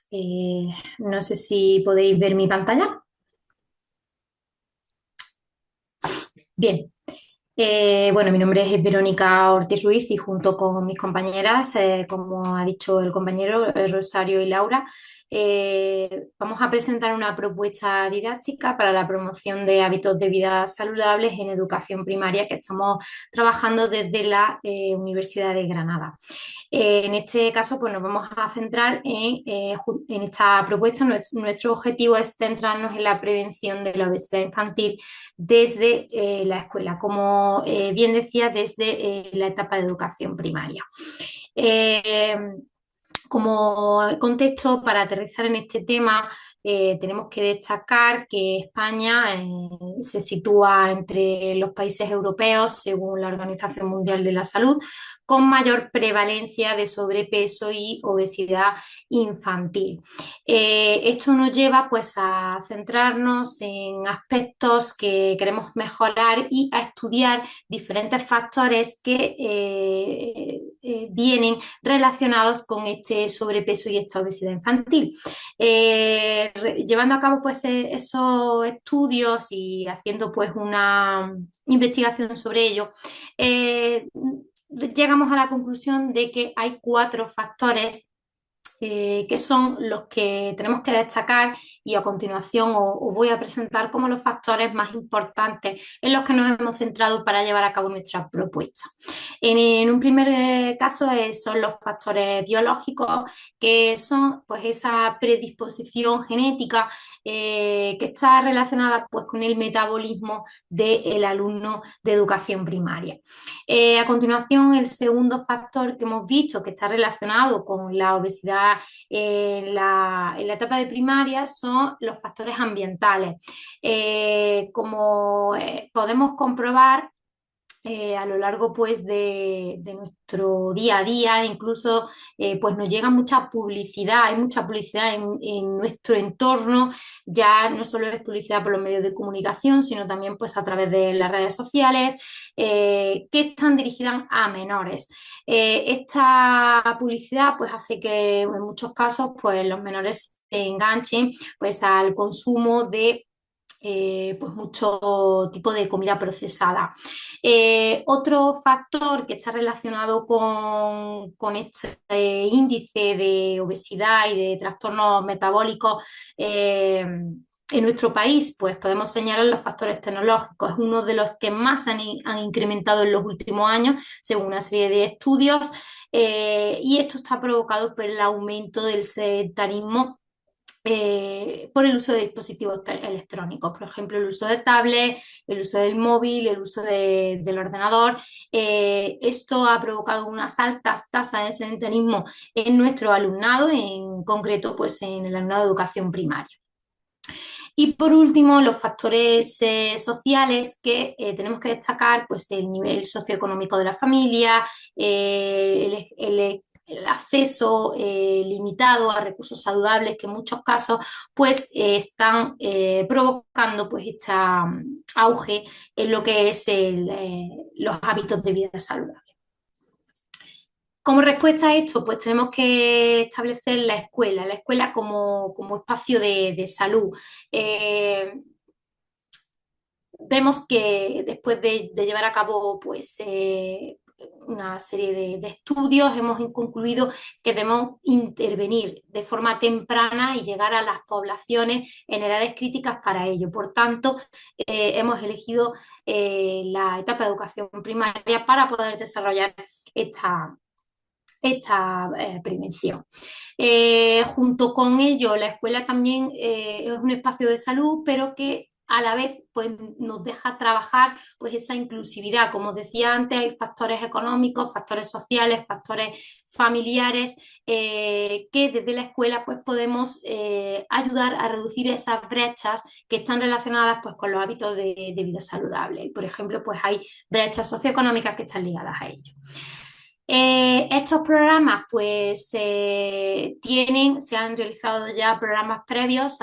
No sé si podéis ver mi pantalla. Bien. Bueno, mi nombre es Verónica Ortiz Ruiz y junto con mis compañeras, como ha dicho el compañero Rosario y Laura, vamos a presentar una propuesta didáctica para la promoción de hábitos de vida saludables en educación primaria que estamos trabajando desde la Universidad de Granada. En este caso, pues nos vamos a centrar en esta propuesta. Nuestro objetivo es centrarnos en la prevención de la obesidad infantil desde la escuela, como bien decía, desde la etapa de educación primaria. Como contexto, para aterrizar en este tema, tenemos que destacar que España se sitúa entre los países europeos, según la Organización Mundial de la Salud, con mayor prevalencia de sobrepeso y obesidad infantil. Esto nos lleva pues a centrarnos en aspectos que queremos mejorar y a estudiar diferentes factores que vienen relacionados con este sobrepeso y esta obesidad infantil. Llevando a cabo pues esos estudios y haciendo pues una investigación sobre ello, llegamos a la conclusión de que hay 4 factores que son los que tenemos que destacar y a continuación os voy a presentar como los factores más importantes en los que nos hemos centrado para llevar a cabo nuestra propuesta. En un primer caso son los factores biológicos, que son pues esa predisposición genética que está relacionada pues con el metabolismo del alumno de educación primaria. A continuación, el segundo factor que hemos visto que está relacionado con la obesidad en la etapa de primaria son los factores ambientales. Como podemos comprobar a lo largo pues de nuestro día a día, incluso pues nos llega mucha publicidad, hay mucha publicidad en nuestro entorno, ya no solo es publicidad por los medios de comunicación, sino también pues a través de las redes sociales que están dirigidas a menores. Esta publicidad pues hace que en muchos casos pues los menores se enganchen pues al consumo de pues mucho tipo de comida procesada. Otro factor que está relacionado con este índice de obesidad y de trastornos metabólicos en nuestro país, pues podemos señalar los factores tecnológicos. Es uno de los que más han incrementado en los últimos años, según una serie de estudios, y esto está provocado por el aumento del sedentarismo por el uso de dispositivos electrónicos, por ejemplo, el uso de tablet, el uso del móvil, el uso del ordenador. Esto ha provocado unas altas tasas de sedentarismo en nuestro alumnado, en concreto, pues en el alumnado de educación primaria. Y por último, los factores sociales que tenemos que destacar, pues el nivel socioeconómico de la familia, el acceso limitado a recursos saludables que en muchos casos pues están provocando pues este auge en lo que es los hábitos de vida saludable. Como respuesta a esto, pues tenemos que establecer la escuela como espacio de salud. Vemos que después de llevar a cabo pues, una serie de estudios, hemos concluido que debemos intervenir de forma temprana y llegar a las poblaciones en edades críticas para ello. Por tanto, hemos elegido la etapa de educación primaria para poder desarrollar esta prevención. Junto con ello, la escuela también es un espacio de salud, pero que a la vez pues, nos deja trabajar pues, esa inclusividad. Como os decía antes, hay factores económicos, factores sociales, factores familiares que desde la escuela pues, podemos ayudar a reducir esas brechas que están relacionadas pues, con los hábitos de vida saludable. Por ejemplo, pues hay brechas socioeconómicas que están ligadas a ello. Estos programas pues se han realizado ya programas previos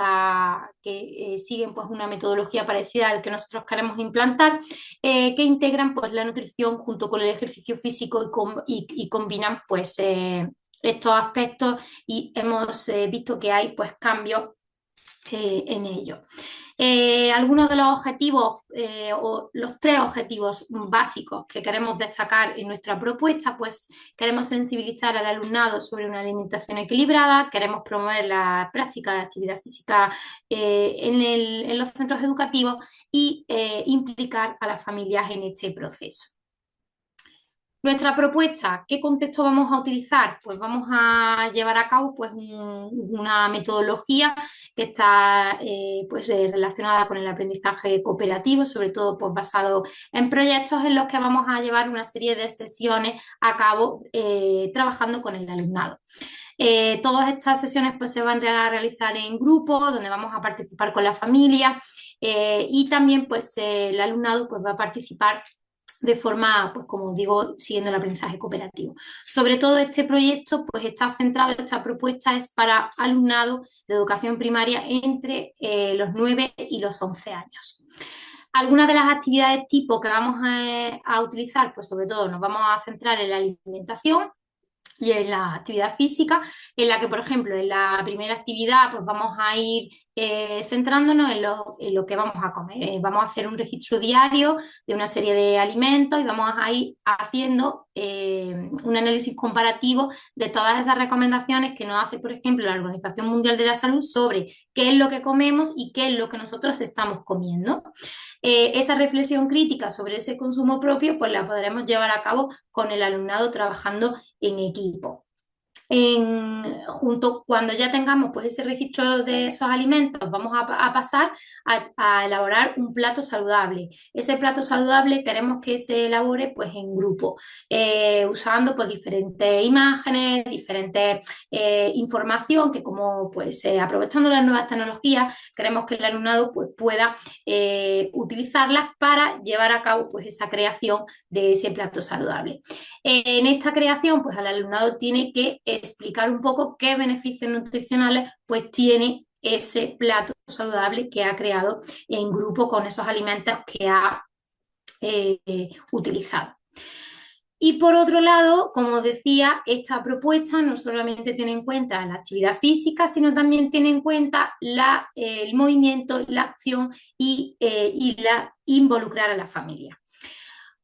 que siguen pues una metodología parecida al que nosotros queremos implantar, que integran pues la nutrición junto con el ejercicio físico y combinan pues estos aspectos y hemos visto que hay pues cambios en ello. Algunos de los objetivos o los 3 objetivos básicos que queremos destacar en nuestra propuesta, pues queremos sensibilizar al alumnado sobre una alimentación equilibrada, queremos promover la práctica de actividad física en los centros educativos y implicar a las familias en este proceso. Nuestra propuesta, ¿qué contexto vamos a utilizar? Pues vamos a llevar a cabo pues, una metodología que está pues, relacionada con el aprendizaje cooperativo, sobre todo pues, basado en proyectos en los que vamos a llevar una serie de sesiones a cabo trabajando con el alumnado. Todas estas sesiones pues, se van a realizar en grupo, donde vamos a participar con la familia y también pues, el alumnado pues, va a participar de forma, pues como digo, siguiendo el aprendizaje cooperativo. Sobre todo este proyecto pues está centrado, esta propuesta es para alumnado de educación primaria entre los 9 y los 11 años. Algunas de las actividades tipo que vamos a utilizar, pues sobre todo nos vamos a centrar en la alimentación y en la actividad física, en la que, por ejemplo, en la primera actividad pues vamos a ir centrándonos en lo que vamos a comer. Vamos a hacer un registro diario de una serie de alimentos y vamos a ir haciendo un análisis comparativo de todas esas recomendaciones que nos hace, por ejemplo, la Organización Mundial de la Salud sobre qué es lo que comemos y qué es lo que nosotros estamos comiendo. Esa reflexión crítica sobre ese consumo propio pues la podremos llevar a cabo con el alumnado trabajando en equipo. Cuando ya tengamos pues, ese registro de esos alimentos, vamos a pasar a elaborar un plato saludable. Ese plato saludable queremos que se elabore pues, en grupo, usando pues, diferentes imágenes, diferentes información que como pues, aprovechando las nuevas tecnologías, queremos que el alumnado pues, pueda utilizarlas para llevar a cabo pues, esa creación de ese plato saludable. En esta creación, pues el alumnado tiene que explicar un poco qué beneficios nutricionales pues tiene ese plato saludable que ha creado en grupo con esos alimentos que ha utilizado. Y por otro lado, como decía, esta propuesta no solamente tiene en cuenta la actividad física, sino también tiene en cuenta el movimiento, la acción y la involucrar a la familia.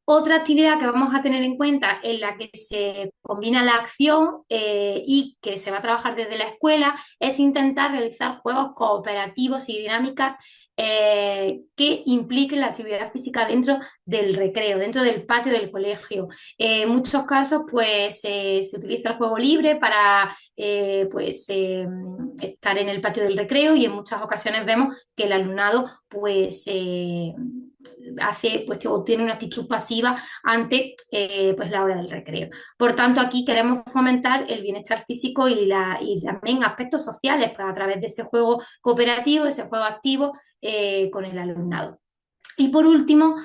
Otra actividad que vamos a tener en cuenta en la que se combina la acción y que se va a trabajar desde la escuela es intentar realizar juegos cooperativos y dinámicas que impliquen la actividad física dentro del recreo, dentro del patio del colegio. En muchos casos, pues se utiliza el juego libre para estar en el patio del recreo, y en muchas ocasiones vemos que el alumnado tiene una actitud pasiva ante pues la hora del recreo. Por tanto, aquí queremos fomentar el bienestar físico y también aspectos sociales, pues, a través de ese juego cooperativo, ese juego activo con el alumnado. Y por último,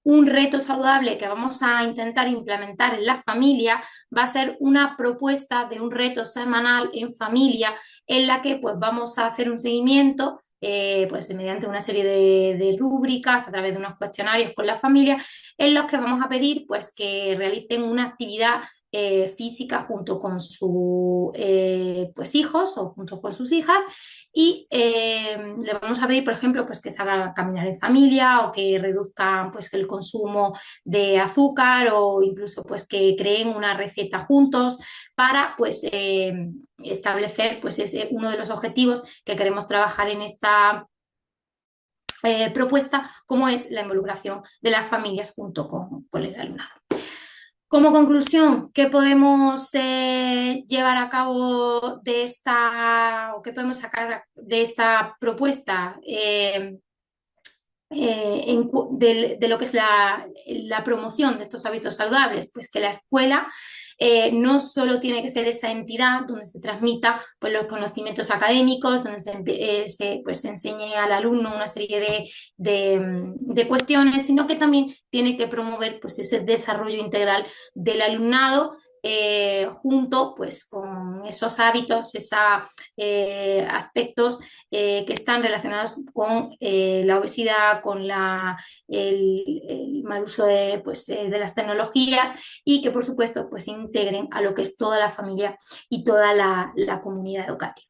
un reto saludable que vamos a intentar implementar en la familia va a ser una propuesta de un reto semanal en familia, en la que pues vamos a hacer un seguimiento pues mediante una serie de rúbricas a través de unos cuestionarios con la familia, en los que vamos a pedir pues que realicen una actividad física junto con sus pues hijos o junto con sus hijas, y le vamos a pedir, por ejemplo, pues que salgan a caminar en familia, o que reduzcan pues el consumo de azúcar, o incluso pues que creen una receta juntos para pues establecer pues uno de los objetivos que queremos trabajar en esta propuesta, como es la involucración de las familias junto con el alumnado. Como conclusión, ¿qué podemos llevar a cabo de esta, o qué podemos sacar de esta propuesta de lo que es la promoción de estos hábitos saludables? Pues que la escuela no solo tiene que ser esa entidad donde se transmita pues, los conocimientos académicos, donde se enseñe al alumno una serie de cuestiones, sino que también tiene que promover pues, ese desarrollo integral del alumnado, junto pues, con esos hábitos, esos aspectos que están relacionados con la obesidad, con el mal uso de las tecnologías, y que por supuesto pues integren a lo que es toda la familia y toda la comunidad educativa.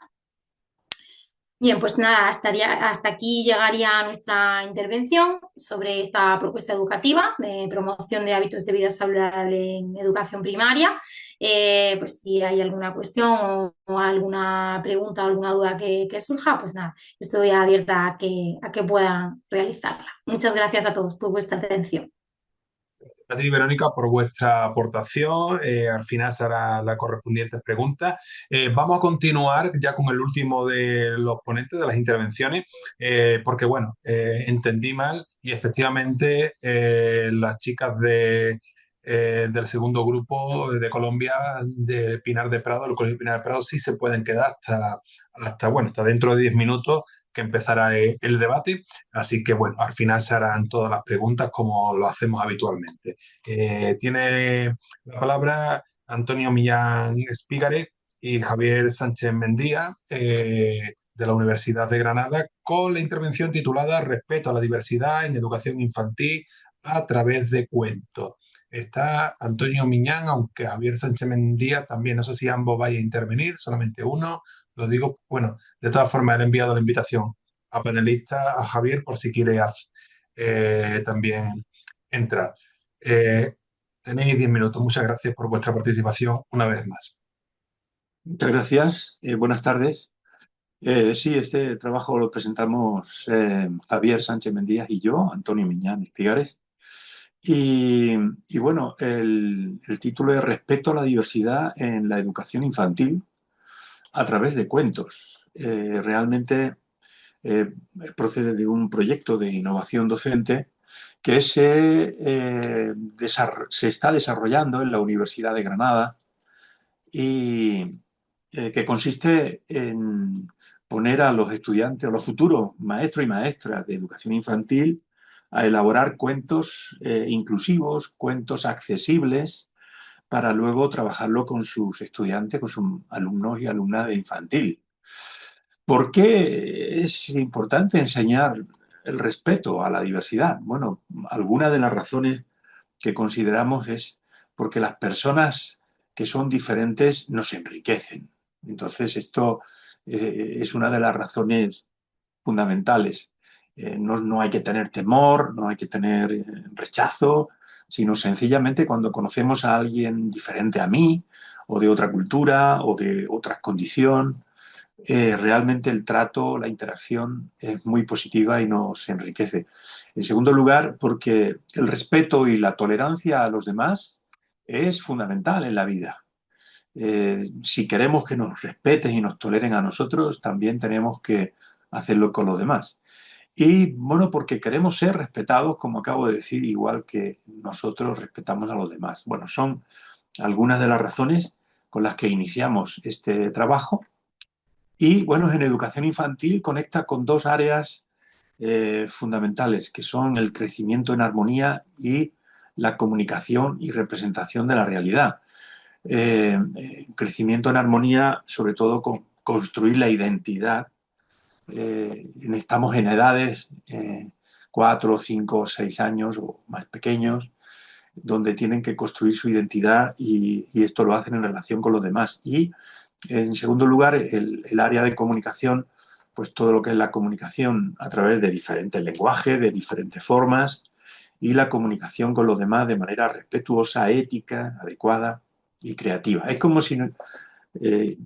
Bien, pues nada, hasta aquí llegaría nuestra intervención sobre esta propuesta educativa de promoción de hábitos de vida saludable en educación primaria. Pues si hay alguna cuestión o alguna pregunta o alguna duda que surja, pues nada, estoy abierta a que puedan realizarla. Muchas gracias a todos por vuestra atención. A ti, Verónica, por vuestra aportación. Al final se harán las correspondientes preguntas. Vamos a continuar ya con el último de los ponentes de las intervenciones, porque, bueno, entendí mal y efectivamente las chicas del segundo grupo de Colombia, de Pinar de Prado, el Colegio Pinar de Prado, sí se pueden quedar hasta dentro de 10 minutos que empezará el debate. Así que, bueno, al final se harán todas las preguntas como lo hacemos habitualmente. Tiene la palabra Antonio Millán Espígare y Javier Sánchez Mendía, de la Universidad de Granada, con la intervención titulada Respeto a la diversidad en educación infantil a través de cuentos. Está Antonio Millán, aunque Javier Sánchez Mendía también. No sé si ambos vayan a intervenir, solamente uno. Lo digo, bueno, de todas formas, he enviado la invitación a panelistas, a Javier, por si quiere también entrar. Tenéis 10 minutos. Muchas gracias por vuestra participación una vez más. Muchas gracias. Buenas tardes. Sí, este trabajo lo presentamos Javier Sánchez Mendía y yo, Antonio Millán Espigares. Y bueno, el título es Respeto a la diversidad en la educación infantil a través de cuentos. Realmente procede de un proyecto de innovación docente que se está desarrollando en la Universidad de Granada, y que consiste en poner a los estudiantes, a los futuros maestros y maestras de educación infantil, a elaborar cuentos inclusivos, cuentos accesibles, para luego trabajarlo con sus estudiantes, con sus alumnos y alumnas de infantil. ¿Por qué es importante enseñar el respeto a la diversidad? Bueno, alguna de las razones que consideramos es porque las personas que son diferentes nos enriquecen. Entonces, esto es una de las razones fundamentales. No hay que tener temor, no hay que tener rechazo, sino sencillamente cuando conocemos a alguien diferente a mí, o de otra cultura, o de otra condición, realmente el trato, la interacción es muy positiva y nos enriquece. En segundo lugar, porque el respeto y la tolerancia a los demás es fundamental en la vida. Si queremos que nos respeten y nos toleren a nosotros, también tenemos que hacerlo con los demás. Y bueno, porque queremos ser respetados, como acabo de decir, igual que nosotros respetamos a los demás. Bueno, son algunas de las razones con las que iniciamos este trabajo. Y bueno, en educación infantil conecta con dos áreas fundamentales, que son el crecimiento en armonía y la comunicación y representación de la realidad. Crecimiento en armonía, sobre todo con construir la identidad. Estamos en edades 4, 5, 6 años o más pequeños, donde tienen que construir su identidad y esto lo hacen en relación con los demás. Y en segundo lugar, el área de comunicación, pues todo lo que es la comunicación a través de diferentes lenguajes, de diferentes formas, y la comunicación con los demás de manera respetuosa, ética, adecuada y creativa. Es como si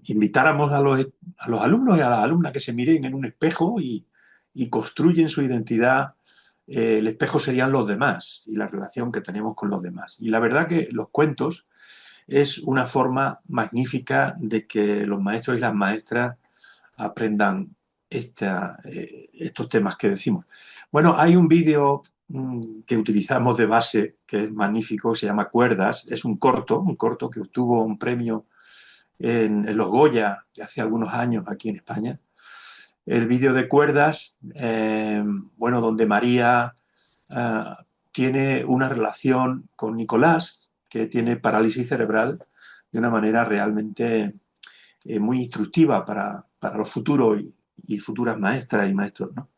invitáramos a los alumnos y a las alumnas que se miren en un espejo y construyen su identidad. El espejo serían los demás y la relación que tenemos con los demás. Y la verdad que los cuentos es una forma magnífica de que los maestros y las maestras aprendan estos temas que decimos. Bueno, hay un vídeo que utilizamos de base que es magnífico, se llama Cuerdas. Es un corto que obtuvo un premio en los Goya de hace algunos años aquí en España. El vídeo de Cuerdas, bueno, donde María tiene una relación con Nicolás, que tiene parálisis cerebral, de una manera realmente muy instructiva para los futuros y futuras maestras y maestros, ¿no?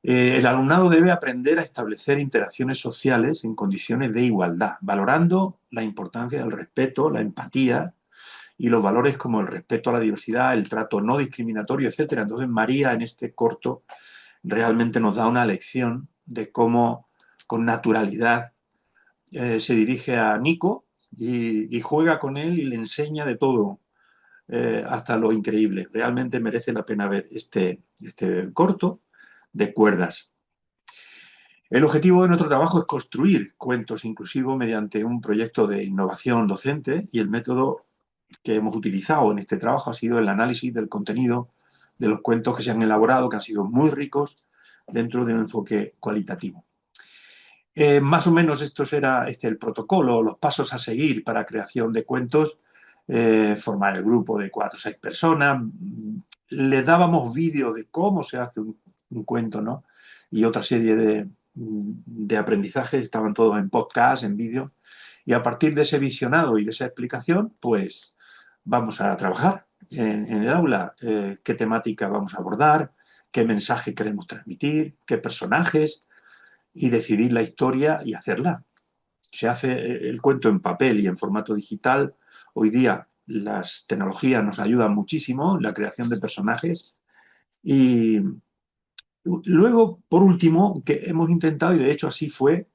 El alumnado debe aprender a establecer interacciones sociales en condiciones de igualdad, valorando la importancia del respeto, la empatía y los valores como el respeto a la diversidad, el trato no discriminatorio, etc. Entonces María en este corto realmente nos da una lección de cómo con naturalidad se dirige a Nico y juega con él y le enseña de todo, hasta lo increíble. Realmente merece la pena ver este corto de Cuerdas. El objetivo de nuestro trabajo es construir cuentos inclusivos mediante un proyecto de innovación docente, y el método que hemos utilizado en este trabajo ha sido el análisis del contenido de los cuentos que se han elaborado, que han sido muy ricos dentro de un enfoque cualitativo. Más o menos esto era el protocolo, los pasos a seguir para creación de cuentos. Formar el grupo de 4 o 6 personas, le dábamos vídeos de cómo se hace un cuento, ¿no? Y otra serie de aprendizajes, estaban todos en podcast, en vídeo, y a partir de ese visionado y de esa explicación, pues vamos a trabajar en el aula, qué temática vamos a abordar, qué mensaje queremos transmitir, qué personajes, y decidir la historia y hacerla. Se hace el cuento en papel y en formato digital. Hoy día las tecnologías nos ayudan muchísimo en la creación de personajes. Y luego, por último, que hemos intentado, y de hecho así fue,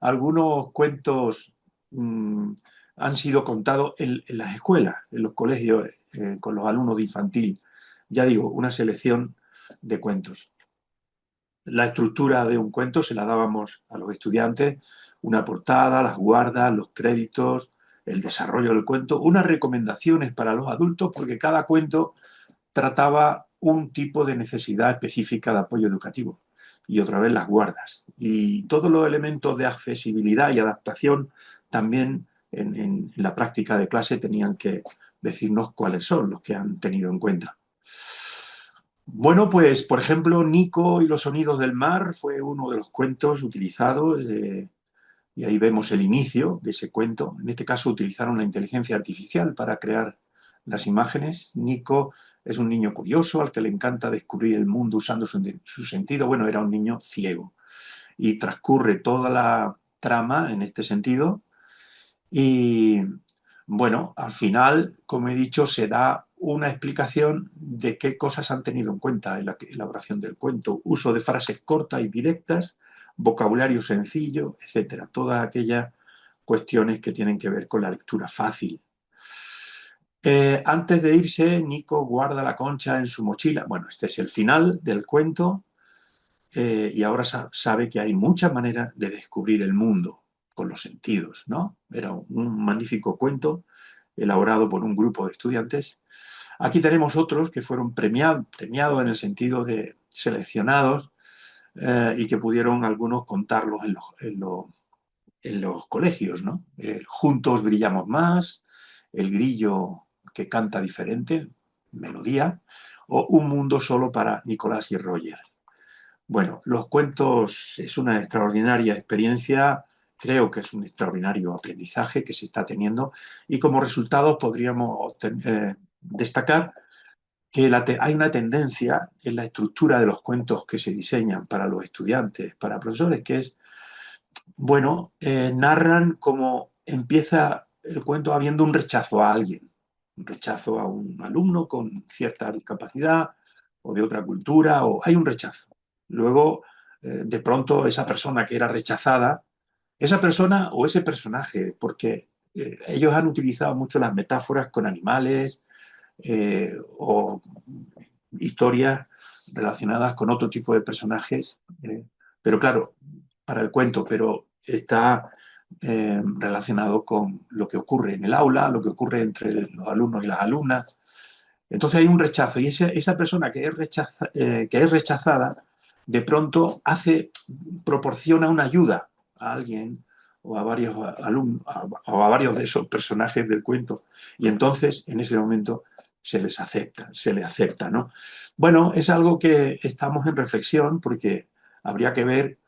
algunos cuentos han sido contados en las escuelas, en los colegios, con los alumnos de infantil. Ya digo, una selección de cuentos. La estructura de un cuento se la dábamos a los estudiantes, una portada, las guardas, los créditos, el desarrollo del cuento, unas recomendaciones para los adultos, porque cada cuento trataba un tipo de necesidad específica de apoyo educativo, y otra vez las guardas. Y todos los elementos de accesibilidad y adaptación también en la práctica de clase tenían que decirnos cuáles son los que han tenido en cuenta. Bueno, pues, por ejemplo, Nico y los sonidos del mar fue uno de los cuentos utilizados, y ahí vemos el inicio de ese cuento. En este caso utilizaron la inteligencia artificial para crear las imágenes. Nico es un niño curioso al que le encanta descubrir el mundo usando su sentido. Bueno, era un niño ciego. Y transcurre toda la trama en este sentido. Y bueno, al final, como he dicho, se da una explicación de qué cosas han tenido en cuenta en la elaboración del cuento. Uso de frases cortas y directas, vocabulario sencillo, etcétera. Todas aquellas cuestiones que tienen que ver con la lectura fácil. Antes de irse, Nico guarda la concha en su mochila. Bueno, este es el final del cuento y ahora sabe que hay muchas maneras de descubrir el mundo con los sentidos, ¿no? Era un magnífico cuento elaborado por un grupo de estudiantes. Aquí tenemos otros que fueron premiados en el sentido de seleccionados y que pudieron algunos contarlos en los colegios, ¿no? Juntos brillamos más, El grillo que canta diferente, Melodía, o Un mundo solo para Nicolás y Roger. Bueno, los cuentos es una extraordinaria experiencia, creo que es un extraordinario aprendizaje que se está teniendo y como resultado podríamos destacar que hay una tendencia en la estructura de los cuentos que se diseñan para los estudiantes, para profesores, que es, bueno, narran cómo empieza el cuento habiendo un rechazo a alguien, un rechazo a un alumno con cierta discapacidad o de otra cultura, o hay un rechazo. Luego, de pronto, esa persona que era rechazada, esa persona o ese personaje, porque ellos han utilizado mucho las metáforas con animales o historias relacionadas con otro tipo de personajes, pero claro, para el cuento, pero está relacionado con lo que ocurre en el aula, lo que ocurre entre los alumnos y las alumnas. Entonces hay un rechazo y esa persona que es rechazada de pronto proporciona una ayuda a alguien o a varios alumnos o a varios de esos personajes del cuento y entonces en ese momento se les acepta, ¿no? Bueno, es algo que estamos en reflexión porque habría que ver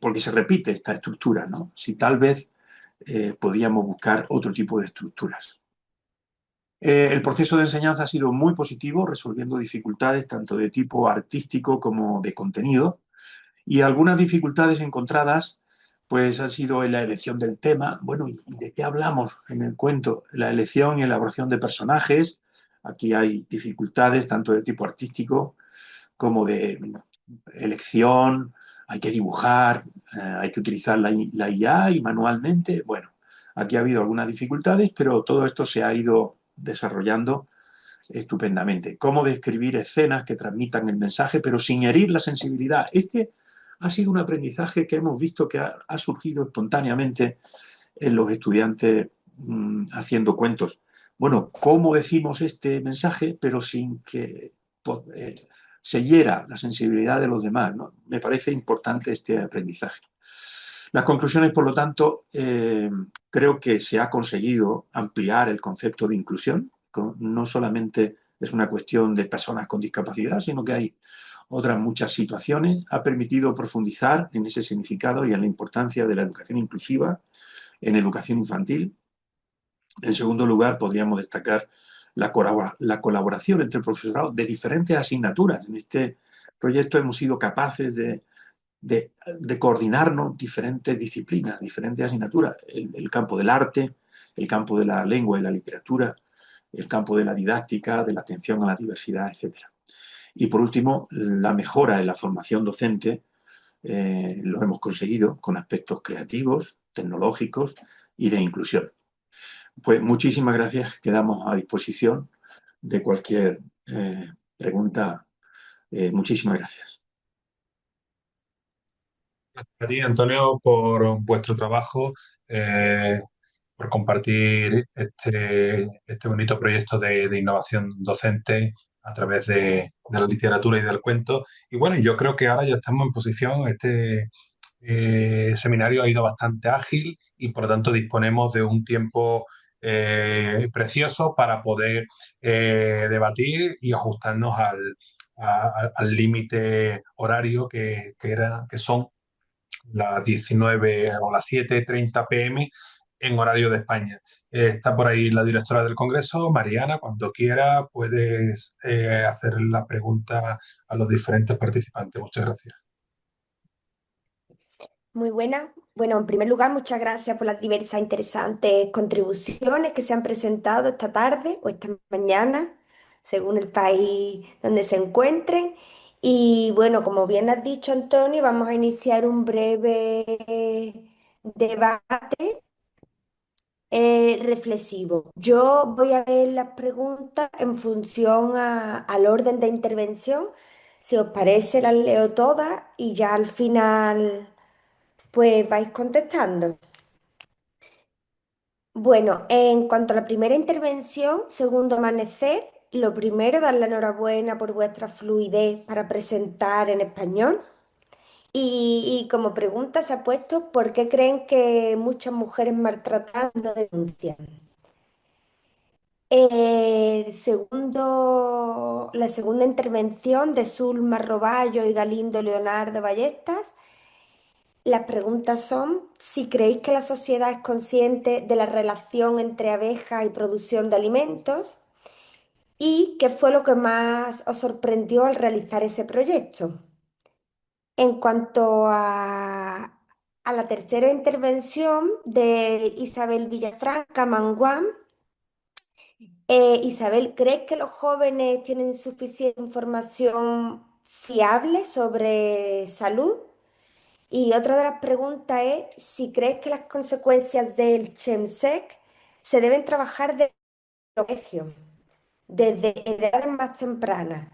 porque se repite esta estructura, ¿no? Si tal vez podíamos buscar otro tipo de estructuras. El proceso de enseñanza ha sido muy positivo, resolviendo dificultades tanto de tipo artístico como de contenido. Y algunas dificultades encontradas pues han sido en la elección del tema. Bueno, ¿y de qué hablamos en el cuento? La elección y elaboración de personajes. Aquí hay dificultades tanto de tipo artístico como de elección. Hay que dibujar, hay que utilizar la IA y manualmente. Bueno, aquí ha habido algunas dificultades, pero todo esto se ha ido desarrollando estupendamente. Cómo describir escenas que transmitan el mensaje, pero sin herir la sensibilidad. Este ha sido un aprendizaje que hemos visto que ha surgido espontáneamente en los estudiantes haciendo cuentos. Bueno, ¿cómo decimos este mensaje, pero sin que se hiera la sensibilidad de los demás, ¿no? Me parece importante este aprendizaje. Las conclusiones, por lo tanto, creo que se ha conseguido ampliar el concepto de inclusión. No solamente es una cuestión de personas con discapacidad, sino que hay otras muchas situaciones. Ha permitido profundizar en ese significado y en la importancia de la educación inclusiva en educación infantil. En segundo lugar, podríamos destacar la colaboración entre el profesorado de diferentes asignaturas. En este proyecto hemos sido capaces de coordinarnos diferentes disciplinas, diferentes asignaturas, el campo del arte, el campo de la lengua y la literatura, el campo de la didáctica, de la atención a la diversidad, etc. Y por último, la mejora en la formación docente lo hemos conseguido con aspectos creativos, tecnológicos y de inclusión. Pues muchísimas gracias, quedamos a disposición de cualquier pregunta. Muchísimas gracias. Gracias a ti, Antonio, por vuestro trabajo, por compartir este bonito proyecto de innovación docente a través de la literatura y del cuento. Y bueno, yo creo que ahora ya estamos en posición, este seminario ha ido bastante ágil y por lo tanto disponemos de un tiempo precioso para poder debatir y ajustarnos al límite horario que son las 19 o las 7:30 p.m. en horario de España. Está por ahí la directora del Congreso, Mariana. Cuando quiera puedes hacer la pregunta a los diferentes participantes. Muchas gracias. Muy buena. Bueno, en primer lugar, muchas gracias por las diversas interesantes contribuciones que se han presentado esta tarde o esta mañana, según el país donde se encuentren. Y bueno, como bien has dicho, Antonio, vamos a iniciar un breve debate reflexivo. Yo voy a ver las preguntas en función al orden de intervención. Si os parece, las leo todas y ya al final pues vais contestando. Bueno, en cuanto a la primera intervención, segundo amanecer, lo primero, dar la enhorabuena por vuestra fluidez para presentar en español. Y como pregunta se ha puesto, ¿por qué creen que muchas mujeres maltratadas no denuncian? La segunda intervención de Zulma Roballo y Galindo Leonardo Ballestas. Las preguntas son si creéis que la sociedad es consciente de la relación entre abejas y producción de alimentos y qué fue lo que más os sorprendió al realizar ese proyecto. En cuanto a la tercera intervención de Isabel Villafranca Manguán, Isabel, ¿crees que los jóvenes tienen suficiente información fiable sobre salud? Y otra de las preguntas es si crees que las consecuencias del Chemsec se deben trabajar desde el colegio, desde edades más tempranas.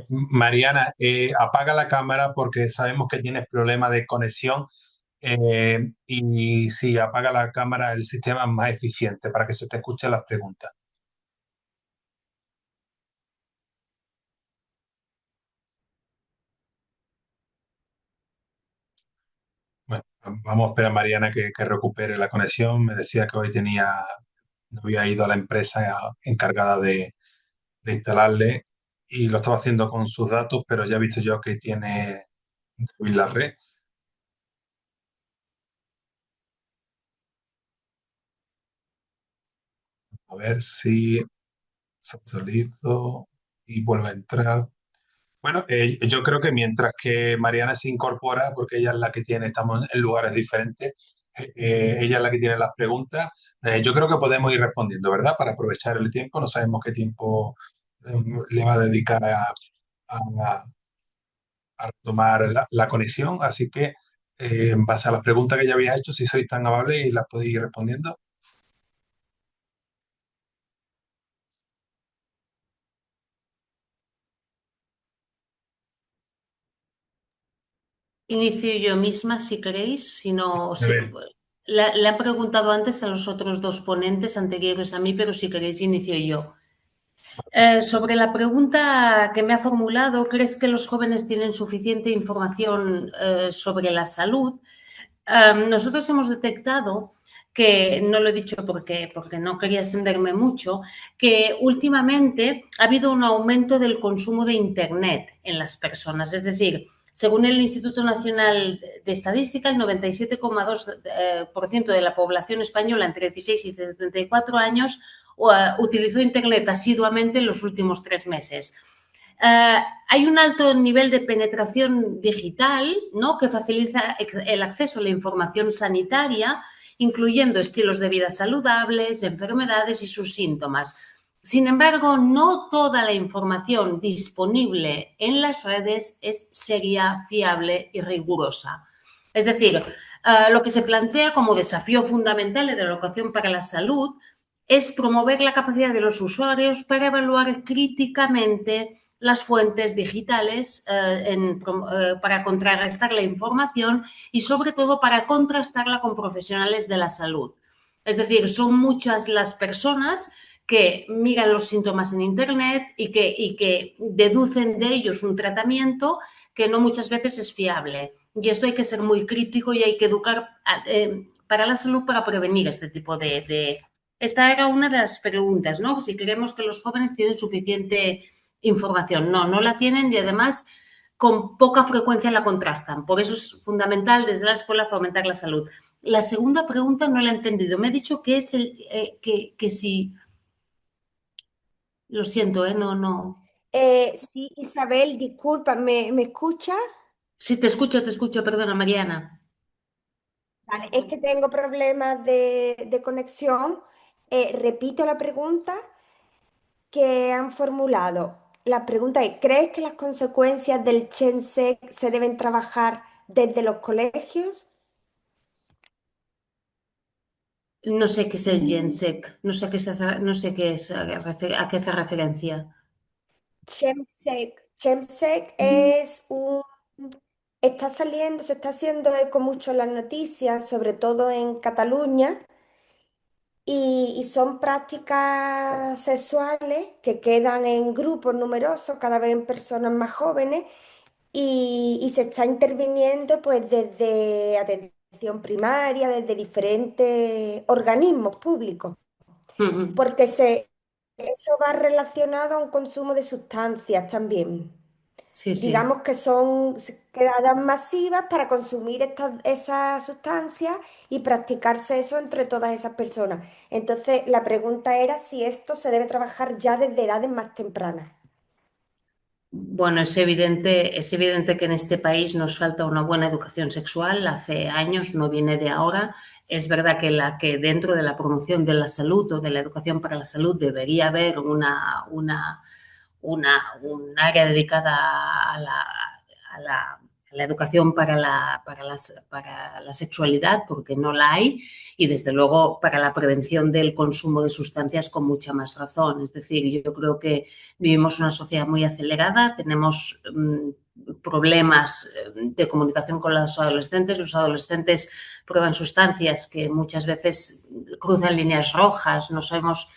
Mariana, apaga la cámara porque sabemos que tienes problemas de conexión y si apaga la cámara el sistema es más eficiente para que se te escuchen las preguntas. Bueno, vamos a esperar a Mariana que recupere la conexión. Me decía que hoy no había ido a la empresa encargada de instalarle y lo estaba haciendo con sus datos, pero ya he visto yo que tiene débil la red. A ver si se actualiza y vuelve a entrar. Bueno, yo creo que mientras que Mariana se incorpora, porque ella es la que tiene, estamos en lugares diferentes, ella es la que tiene las preguntas, yo creo que podemos ir respondiendo, ¿verdad? Para aprovechar el tiempo, no sabemos qué tiempo le va a dedicar a- a retomar la conexión, así que en base a las preguntas que ya había hecho, si sois tan amables y las podéis ir respondiendo. Inicio yo misma, si queréis, si no, A ver. le han preguntado antes a los otros dos ponentes anteriores a mí, pero si queréis, inicio yo. Sobre la pregunta que me ha formulado, ¿crees que los jóvenes tienen suficiente información sobre la salud? Nosotros hemos detectado que, no lo he dicho porque no quería extenderme mucho, que últimamente ha habido un aumento del consumo de Internet en las personas. Es decir, según el Instituto Nacional de Estadística, el 97,2% de la población española entre 16 y 74 años utilizó Internet asiduamente en los últimos 3 meses. Hay un alto nivel de penetración digital, ¿no?, que facilita el acceso a la información sanitaria, incluyendo estilos de vida saludables, enfermedades y sus síntomas. Sin embargo, no toda la información disponible en las redes es seria, fiable y rigurosa. Es decir, lo que se plantea como desafío fundamental de la educación para la salud es promover la capacidad de los usuarios para evaluar críticamente las fuentes digitales para contrarrestar la información y, sobre todo, para contrastarla con profesionales de la salud. Es decir, son muchas las personas que miran los síntomas en Internet y que deducen de ellos un tratamiento que no muchas veces es fiable. Y esto hay que ser muy crítico y hay que educar para la salud para prevenir este tipo de... Esta era una de las preguntas, ¿no? Si creemos que los jóvenes tienen suficiente información. No, no la tienen y además con poca frecuencia la contrastan. Por eso es fundamental desde la escuela fomentar la salud. La segunda pregunta no la he entendido. Me ha dicho que es que si... Lo siento, no. Sí, Isabel, disculpa, ¿me escuchas? Sí, te escucho, perdona, Mariana. Vale, es que tengo problemas de conexión. Repito la pregunta. que han formulado. La pregunta es, ¿crees que las consecuencias del Chensec se deben trabajar desde los colegios? No sé qué es el GenSec, no sé no sé qué es, a qué hace referencia. Chemsec es está saliendo, se está haciendo eco mucho en las noticias, sobre todo en Cataluña, y son prácticas sexuales que quedan en grupos numerosos, cada vez en personas más jóvenes, y se está interviniendo pues desde atención primaria, desde diferentes organismos públicos, Ujú. porque eso va relacionado a un consumo de sustancias también. Sí, sí. Digamos que son quedadas masivas para consumir esas sustancias y practicarse eso entre todas esas personas. Entonces, la pregunta era si esto se debe trabajar ya desde edades más tempranas. Bueno, es evidente que en este país nos falta una buena educación sexual. Hace años, no viene de ahora. Es verdad que dentro de la promoción de la salud o de la educación para la salud debería haber un área dedicada a la educación para la sexualidad, porque no la hay, y desde luego para la prevención del consumo de sustancias con mucha más razón. Es decir, yo creo que vivimos una sociedad muy acelerada, tenemos problemas de comunicación con los adolescentes prueban sustancias que muchas veces cruzan líneas rojas, no sabemos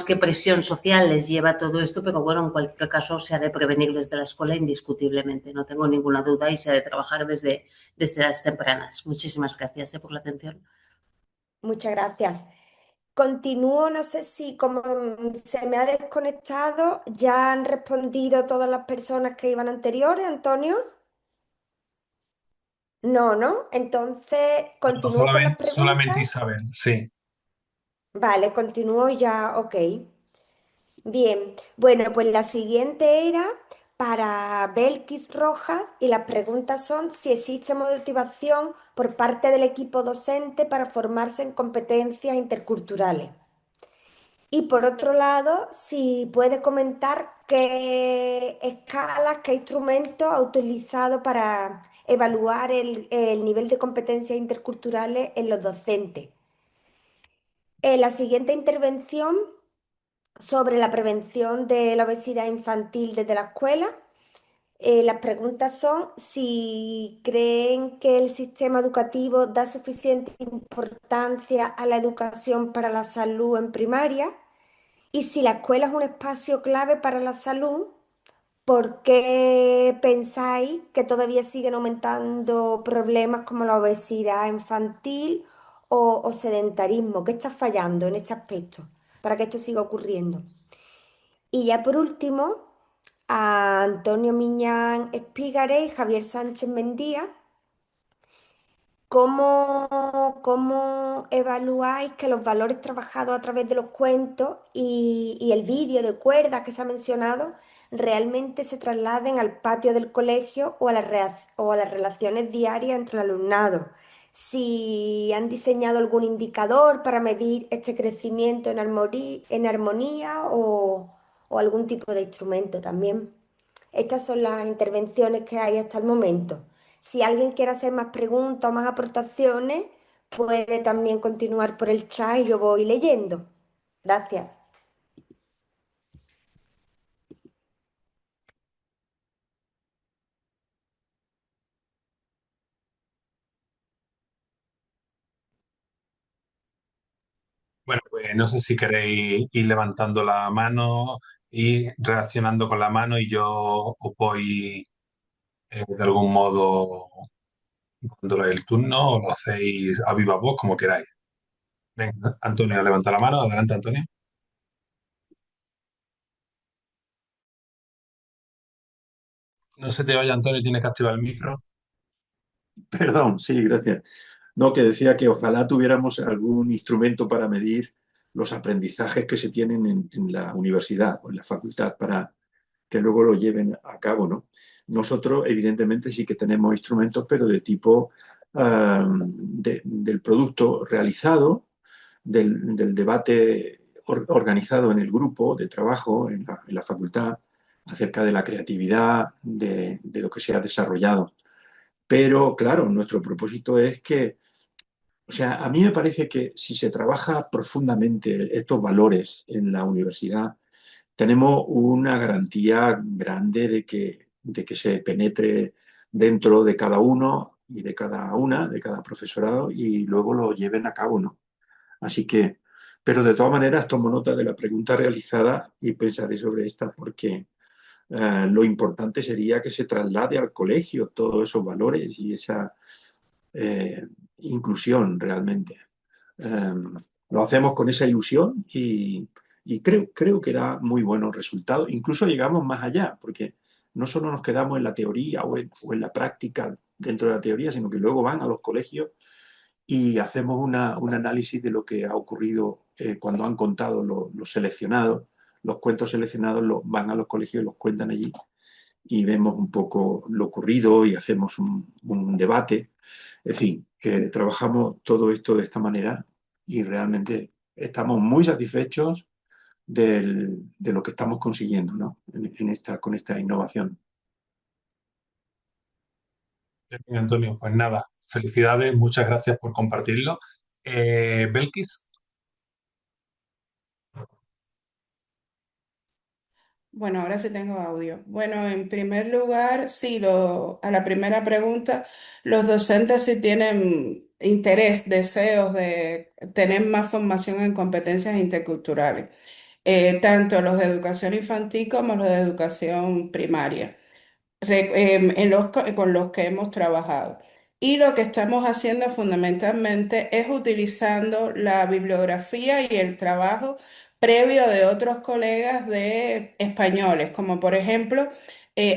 qué presión social les lleva todo esto, pero bueno, en cualquier caso se ha de prevenir desde la escuela indiscutiblemente, no tengo ninguna duda, y se ha de trabajar desde edades tempranas. Muchísimas gracias por la atención. Muchas gracias. Continúo, no sé si como se me ha desconectado, ya han respondido todas las personas que iban anteriores, Antonio. No, ¿no? Entonces, No, continúo con las solamente preguntas. Isabel, sí. Vale, continúo ya, ok. Bien, bueno, pues la siguiente era para Belkis Rojas y las preguntas son si existe motivación por parte del equipo docente para formarse en competencias interculturales. Y por otro lado, si puede comentar qué escalas, qué instrumentos ha utilizado para evaluar el nivel de competencias interculturales en los docentes. En la siguiente intervención sobre la prevención de la obesidad infantil desde la escuela. Las preguntas son si creen que el sistema educativo da suficiente importancia a la educación para la salud en primaria y si la escuela es un espacio clave para la salud, ¿por qué pensáis que todavía siguen aumentando problemas como la obesidad infantil o sedentarismo? ¿Qué está fallando en este aspecto para que esto siga ocurriendo? Y ya por último, a Antonio Miñán Espígare y Javier Sánchez Mendía, ¿cómo evaluáis que los valores trabajados a través de los cuentos y el vídeo de cuerdas que se ha mencionado realmente se trasladen al patio del colegio o a las relaciones diarias entre el alumnado? Si han diseñado algún indicador para medir este crecimiento en armonía o algún tipo de instrumento también. Estas son las intervenciones que hay hasta el momento. Si alguien quiere hacer más preguntas o más aportaciones, puede también continuar por el chat y yo voy leyendo. Gracias. Bueno, pues no sé si queréis ir levantando la mano y reaccionando con la mano y yo os voy de algún modo dando el turno o lo hacéis a viva voz como queráis. Venga, Antonio, levanta la mano. Adelante, Antonio. No se te oye, Antonio, tienes que activar el micro. Perdón, sí, gracias. No, que decía que ojalá tuviéramos algún instrumento para medir los aprendizajes que se tienen en la universidad o en la facultad para que luego lo lleven a cabo, ¿no? Nosotros, evidentemente, sí que tenemos instrumentos, pero de tipo del producto realizado, del debate organizado en el grupo de trabajo, en la facultad, acerca de la creatividad, de lo que se ha desarrollado. Pero, claro, nuestro propósito es que, o sea, a mí me parece que si se trabaja profundamente estos valores en la universidad, tenemos una garantía grande de que se penetre dentro de cada uno y de cada una, de cada profesorado, y luego lo lleven a cabo, ¿no? Así que, pero de todas maneras tomo nota de la pregunta realizada y pensaré sobre esta porque lo importante sería que se traslade al colegio todos esos valores y esa eh, inclusión realmente. Eh, lo hacemos con esa ilusión y creo que da muy buenos resultados. Incluso llegamos más allá, porque no solo nos quedamos en la teoría o en la práctica dentro de la teoría, sino que luego van a los colegios y hacemos un análisis de lo que ha ocurrido cuando han contado los seleccionados, los cuentos seleccionados van a los colegios y los cuentan allí y vemos un poco lo ocurrido y hacemos un debate. En fin, que trabajamos todo esto de esta manera y realmente estamos muy satisfechos de lo que estamos consiguiendo, ¿no? Con esta innovación. Bien, Antonio, pues nada, felicidades, muchas gracias por compartirlo. Belkis, Bueno, ahora sí tengo audio. Bueno, en primer lugar, sí, a la primera pregunta, los docentes sí tienen interés, deseos de tener más formación en competencias interculturales, tanto los de educación infantil como los de educación primaria con los que hemos trabajado. Y lo que estamos haciendo fundamentalmente es utilizando la bibliografía y el trabajo previo de otros colegas de españoles, como por ejemplo,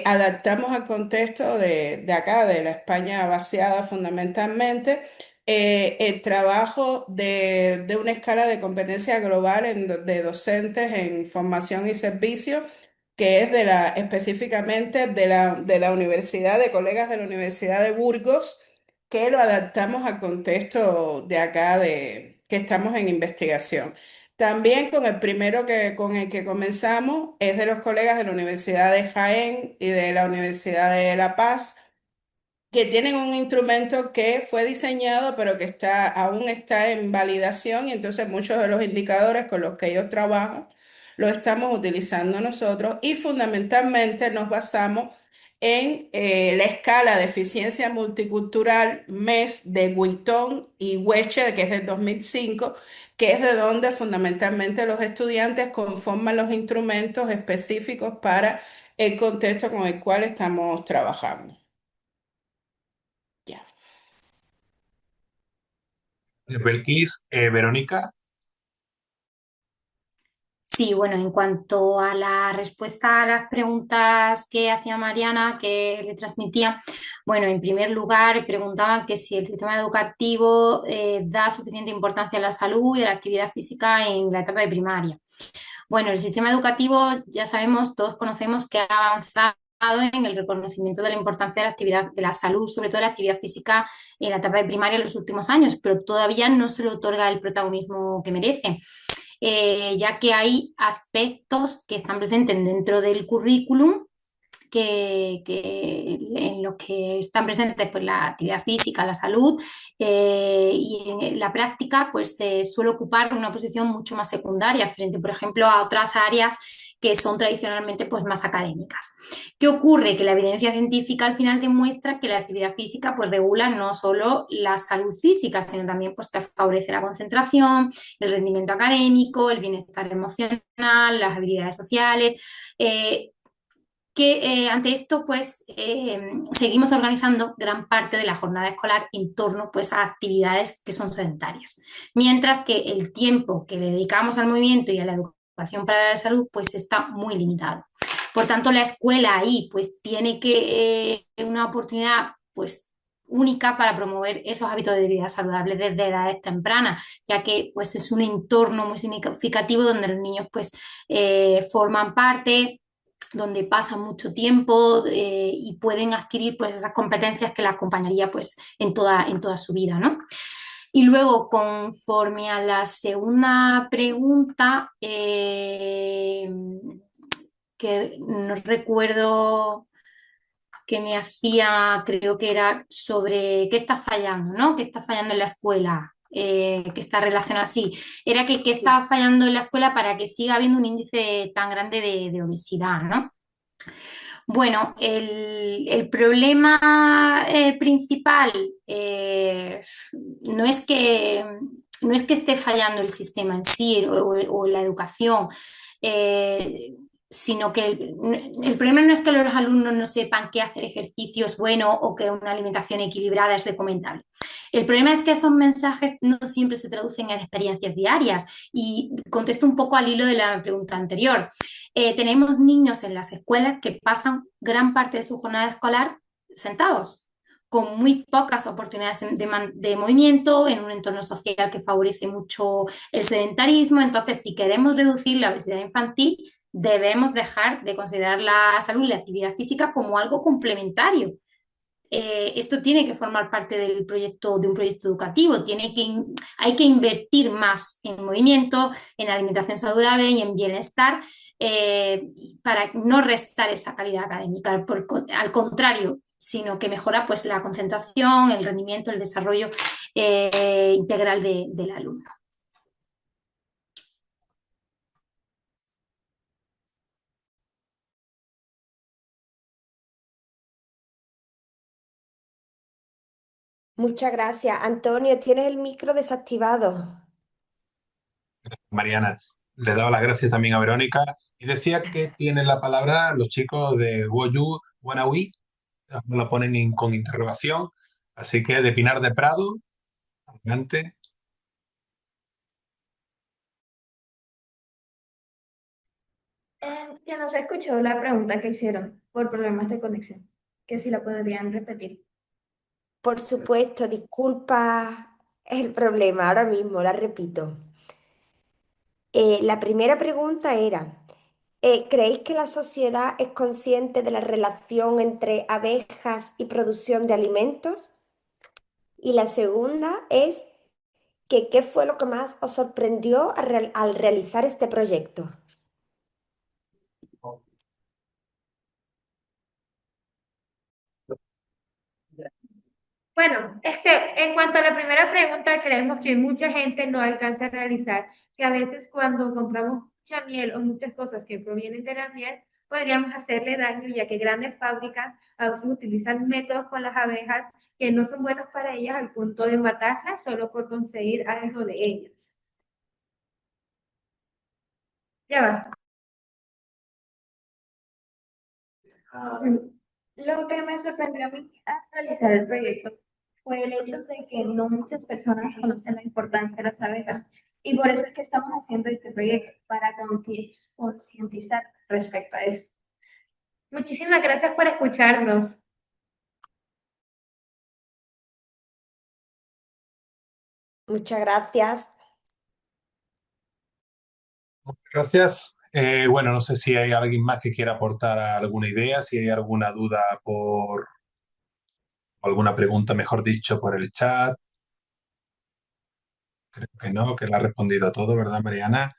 adaptamos al contexto de acá, de la España vaciada fundamentalmente, el trabajo de una escala de competencia global de docentes en formación y servicio que es específicamente de la universidad, de colegas de la Universidad de Burgos, que lo adaptamos al contexto de acá, que estamos en investigación. También con el primero con el que comenzamos es de los colegas de la Universidad de Jaén y de la Universidad de La Paz, que tienen un instrumento que fue diseñado, pero que aún está en validación, y entonces muchos de los indicadores con los que ellos trabajan lo estamos utilizando nosotros y fundamentalmente nos basamos en la escala de eficiencia multicultural MES de Wheaton y Weche, que es del 2005, que es de donde fundamentalmente los estudiantes conforman los instrumentos específicos para el contexto con el cual estamos trabajando. Ya. Belkis, Verónica, Sí, bueno, en cuanto a la respuesta a las preguntas que hacía Mariana, que le transmitía, bueno, en primer lugar preguntaban que si el sistema educativo da suficiente importancia a la salud y a la actividad física en la etapa de primaria. Bueno, el sistema educativo, ya sabemos, todos conocemos que ha avanzado en el reconocimiento de la importancia de la actividad, de la salud, sobre todo la actividad física en la etapa de primaria en los últimos años, pero todavía no se le otorga el protagonismo que merece. Ya que hay aspectos que están presentes dentro del currículum en los que están presentes pues, la actividad física, la salud, y en la práctica pues se suele ocupar una posición mucho más secundaria frente, por ejemplo, a otras áreas que son tradicionalmente pues, más académicas. ¿Qué ocurre? Que la evidencia científica al final demuestra que la actividad física pues, regula no solo la salud física, sino también pues, que favorece la concentración, el rendimiento académico, el bienestar emocional, las habilidades sociales. Ante esto pues seguimos organizando gran parte de la jornada escolar en torno pues a actividades que son sedentarias, mientras que el tiempo que le dedicamos al movimiento y a la educación para la salud pues está muy limitado. Por tanto, la escuela ahí pues tiene una oportunidad pues única para promover esos hábitos de vida saludables desde edades tempranas, ya que pues es un entorno muy significativo donde los niños pues forman parte, donde pasan mucho tiempo y pueden adquirir pues esas competencias que la acompañaría pues en toda su vida, ¿no? Y luego, conforme a la segunda pregunta, que no recuerdo que me hacía, creo que era sobre qué está fallando, ¿no? ¿Qué está fallando en la escuela? Que está relacionado así. Era que qué está fallando en la escuela para que siga habiendo un índice tan grande de obesidad, ¿no? Bueno, el problema principal no es no es que esté fallando el sistema en sí o la educación, eh, sino que el problema no es que los alumnos no sepan que hacer ejercicio es bueno o que una alimentación equilibrada es recomendable. El problema es que esos mensajes no siempre se traducen en experiencias diarias y contesto un poco al hilo de la pregunta anterior. Tenemos niños en las escuelas que pasan gran parte de su jornada escolar sentados, con muy pocas oportunidades de movimiento, en un entorno social que favorece mucho el sedentarismo. Entonces, si queremos reducir la obesidad infantil, debemos dejar de considerar la salud y la actividad física como algo complementario. Esto tiene que formar parte del proyecto, de un proyecto educativo, hay que invertir más en movimiento, en alimentación saludable y en bienestar para no restar esa calidad académica, al contrario, sino que mejora pues, la concentración, el rendimiento, el desarrollo integral del alumno. Muchas gracias. Antonio, tienes el micro desactivado. Mariana, le daba las gracias también a Verónica y decía que tienen la palabra los chicos de Woyu Wanawi, lo ponen con interrogación, así que de Pinar de Prado, adelante. Ya no se escuchó la pregunta que hicieron por problemas de conexión, que si la podrían repetir. Por supuesto, disculpa el problema, ahora mismo la repito. La primera pregunta era, ¿creéis que la sociedad es consciente de la relación entre abejas y producción de alimentos? Y la segunda es que ¿qué fue lo que más os sorprendió al realizar este proyecto? Bueno, en cuanto a la primera pregunta, creemos que mucha gente no alcanza a realizar que a veces cuando compramos mucha miel o muchas cosas que provienen de la miel, podríamos hacerle daño, ya que grandes fábricas a veces utilizan métodos con las abejas que no son buenos para ellas al punto de matarlas solo por conseguir algo de ellas. Ya va. Lo que me sorprendió a mí al realizar el proyecto fue el hecho de que no muchas personas conocen la importancia de las abejas y por eso es que estamos haciendo este proyecto, para concientizar respecto a eso. Muchísimas gracias por escucharnos. Muchas gracias. Gracias. Bueno, no sé si hay alguien más que quiera aportar alguna idea, si hay alguna duda por alguna pregunta, mejor dicho, por el chat. Creo que no, que le ha respondido todo, ¿verdad, Mariana?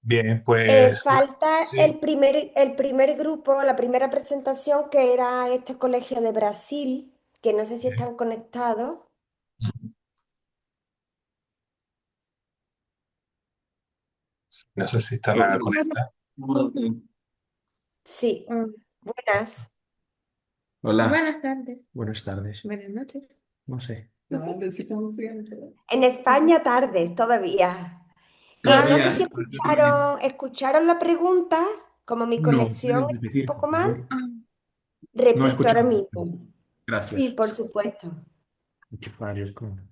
Bien, pues Falta sí. el primer grupo, la primera presentación, que era este colegio de Brasil, que no sé si están conectados. No sé si está la conecta. Sí, buenas. Hola, Buenas tardes. buenas tardes. Buenas noches. No sé. En España tarde todavía. No sé si Todavía. escucharon la pregunta, como mi No, conexión ¿puedes está un repetir, poco por mal. favor? No he Repito ahora escuchado. mismo. Sí, Gracias. por supuesto. Qué varios con-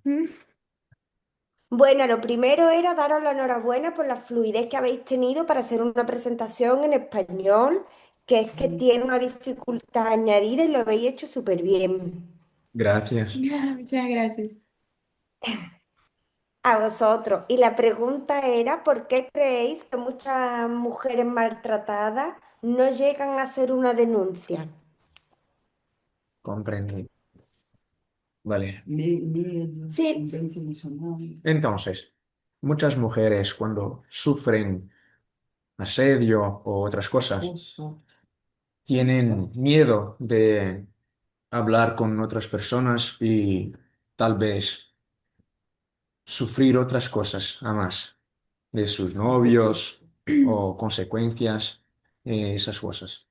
Bueno, lo primero era daros la enhorabuena por la fluidez que habéis tenido para hacer una presentación en español, que es que tiene una dificultad añadida y lo habéis hecho súper bien. Gracias. Muchas gracias. A vosotros. Y la pregunta era, ¿por qué creéis que muchas mujeres maltratadas no llegan a hacer una denuncia? Comprendí. Vale. Sí. Entonces, muchas mujeres cuando sufren asedio o otras cosas tienen miedo de hablar con otras personas y tal vez sufrir otras cosas a más de sus novios o consecuencias, esas cosas.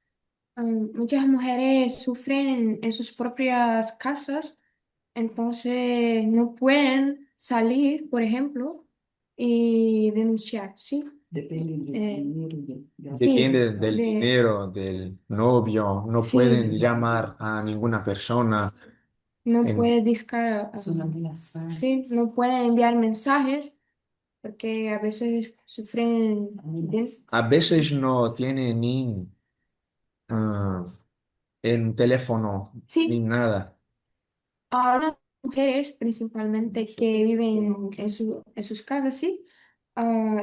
Muchas mujeres sufren en sus propias casas, entonces no pueden salir, por ejemplo, y denunciar, ¿sí? Sí, Depende del dinero del novio, no sí, pueden llamar a ninguna persona. no En- puede sí, no pueden enviar mensajes porque a veces sufren, ¿bien? a veces no tienen ni ah, en teléfono ni Sí, nada. ahora mujeres principalmente que viven en sus casas, sí,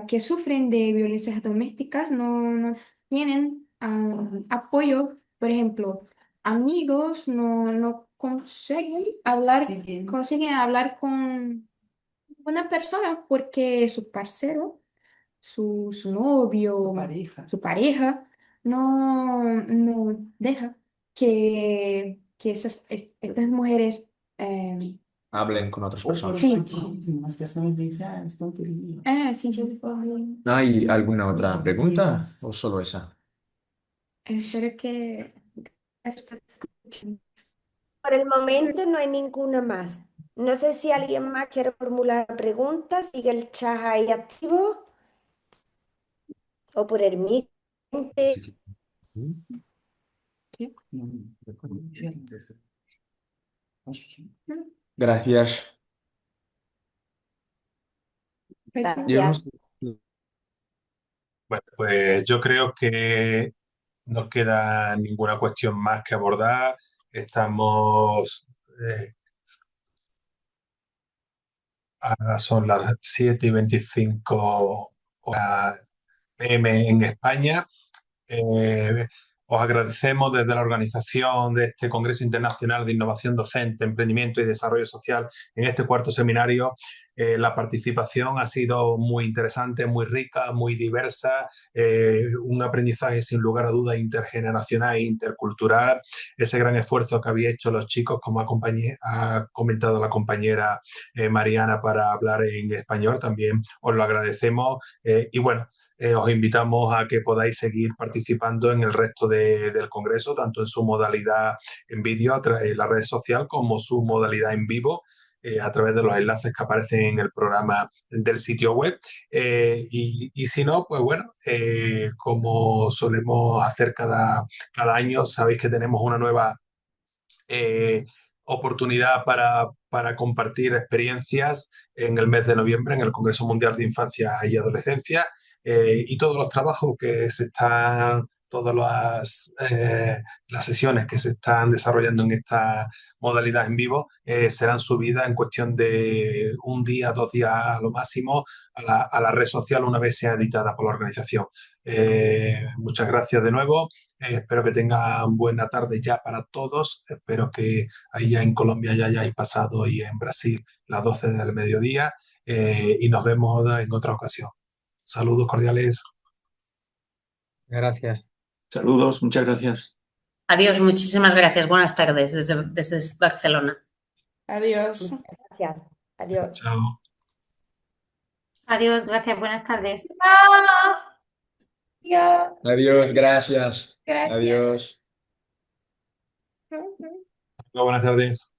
que sufren de violencias domésticas, no tienen apoyo, por ejemplo, amigos, no consiguen hablar con una persona porque su parcero, su novio, su pareja, no deja que estas mujeres Hablen con otras personas. sí. As pessoas dizem, estão perdidas. Sí, sí, sí. ¿Hay alguna otra pregunta o solo esa? Espero que... Por el momento no hay ninguna más. No sé si alguien más quiere formular preguntas, sigue el chat ahí activo o por el mío. Gracias. Yo no Gracias. sé. Bueno, pues yo creo que no queda ninguna cuestión más que abordar. Estamos, ahora son las 7:25 horas PM en España. Eh, Os agradecemos desde la organización de este Congreso Internacional de Innovación Docente, Emprendimiento y Desarrollo Social en este cuarto seminario. La participación ha sido muy interesante, muy rica, muy diversa, un aprendizaje sin lugar a dudas intergeneracional e intercultural. Ese gran esfuerzo que había hecho los chicos, como ha comentado la compañera Mariana, para hablar en español, también os lo agradecemos. Y bueno, os invitamos a que podáis seguir participando en el resto del Congreso, tanto en su modalidad en vídeo en la red social como su modalidad en vivo a través de los enlaces que aparecen en el programa del sitio web. Y si no, pues bueno, como solemos hacer cada año, sabéis que tenemos una nueva oportunidad para compartir experiencias en el mes de noviembre en el Congreso Mundial de Infancia y Adolescencia y todos los trabajos que se están, las sesiones que se están desarrollando en esta modalidad en vivo serán subidas en cuestión de un día, 2 días a lo máximo a la red social una vez sea editada por la organización. Muchas gracias de nuevo. Espero que tengan buena tarde ya para todos. Espero que ahí ya en Colombia ya hayáis pasado y en Brasil las 12 del mediodía. Y nos vemos en otra ocasión. Saludos cordiales. Gracias. Saludos, muchas gracias. Adiós, muchísimas gracias. Buenas tardes desde Barcelona. Adiós. Gracias. Adiós. Chao. Adiós, gracias, buenas tardes. Adiós, gracias. Gracias. Adiós. Buenas tardes.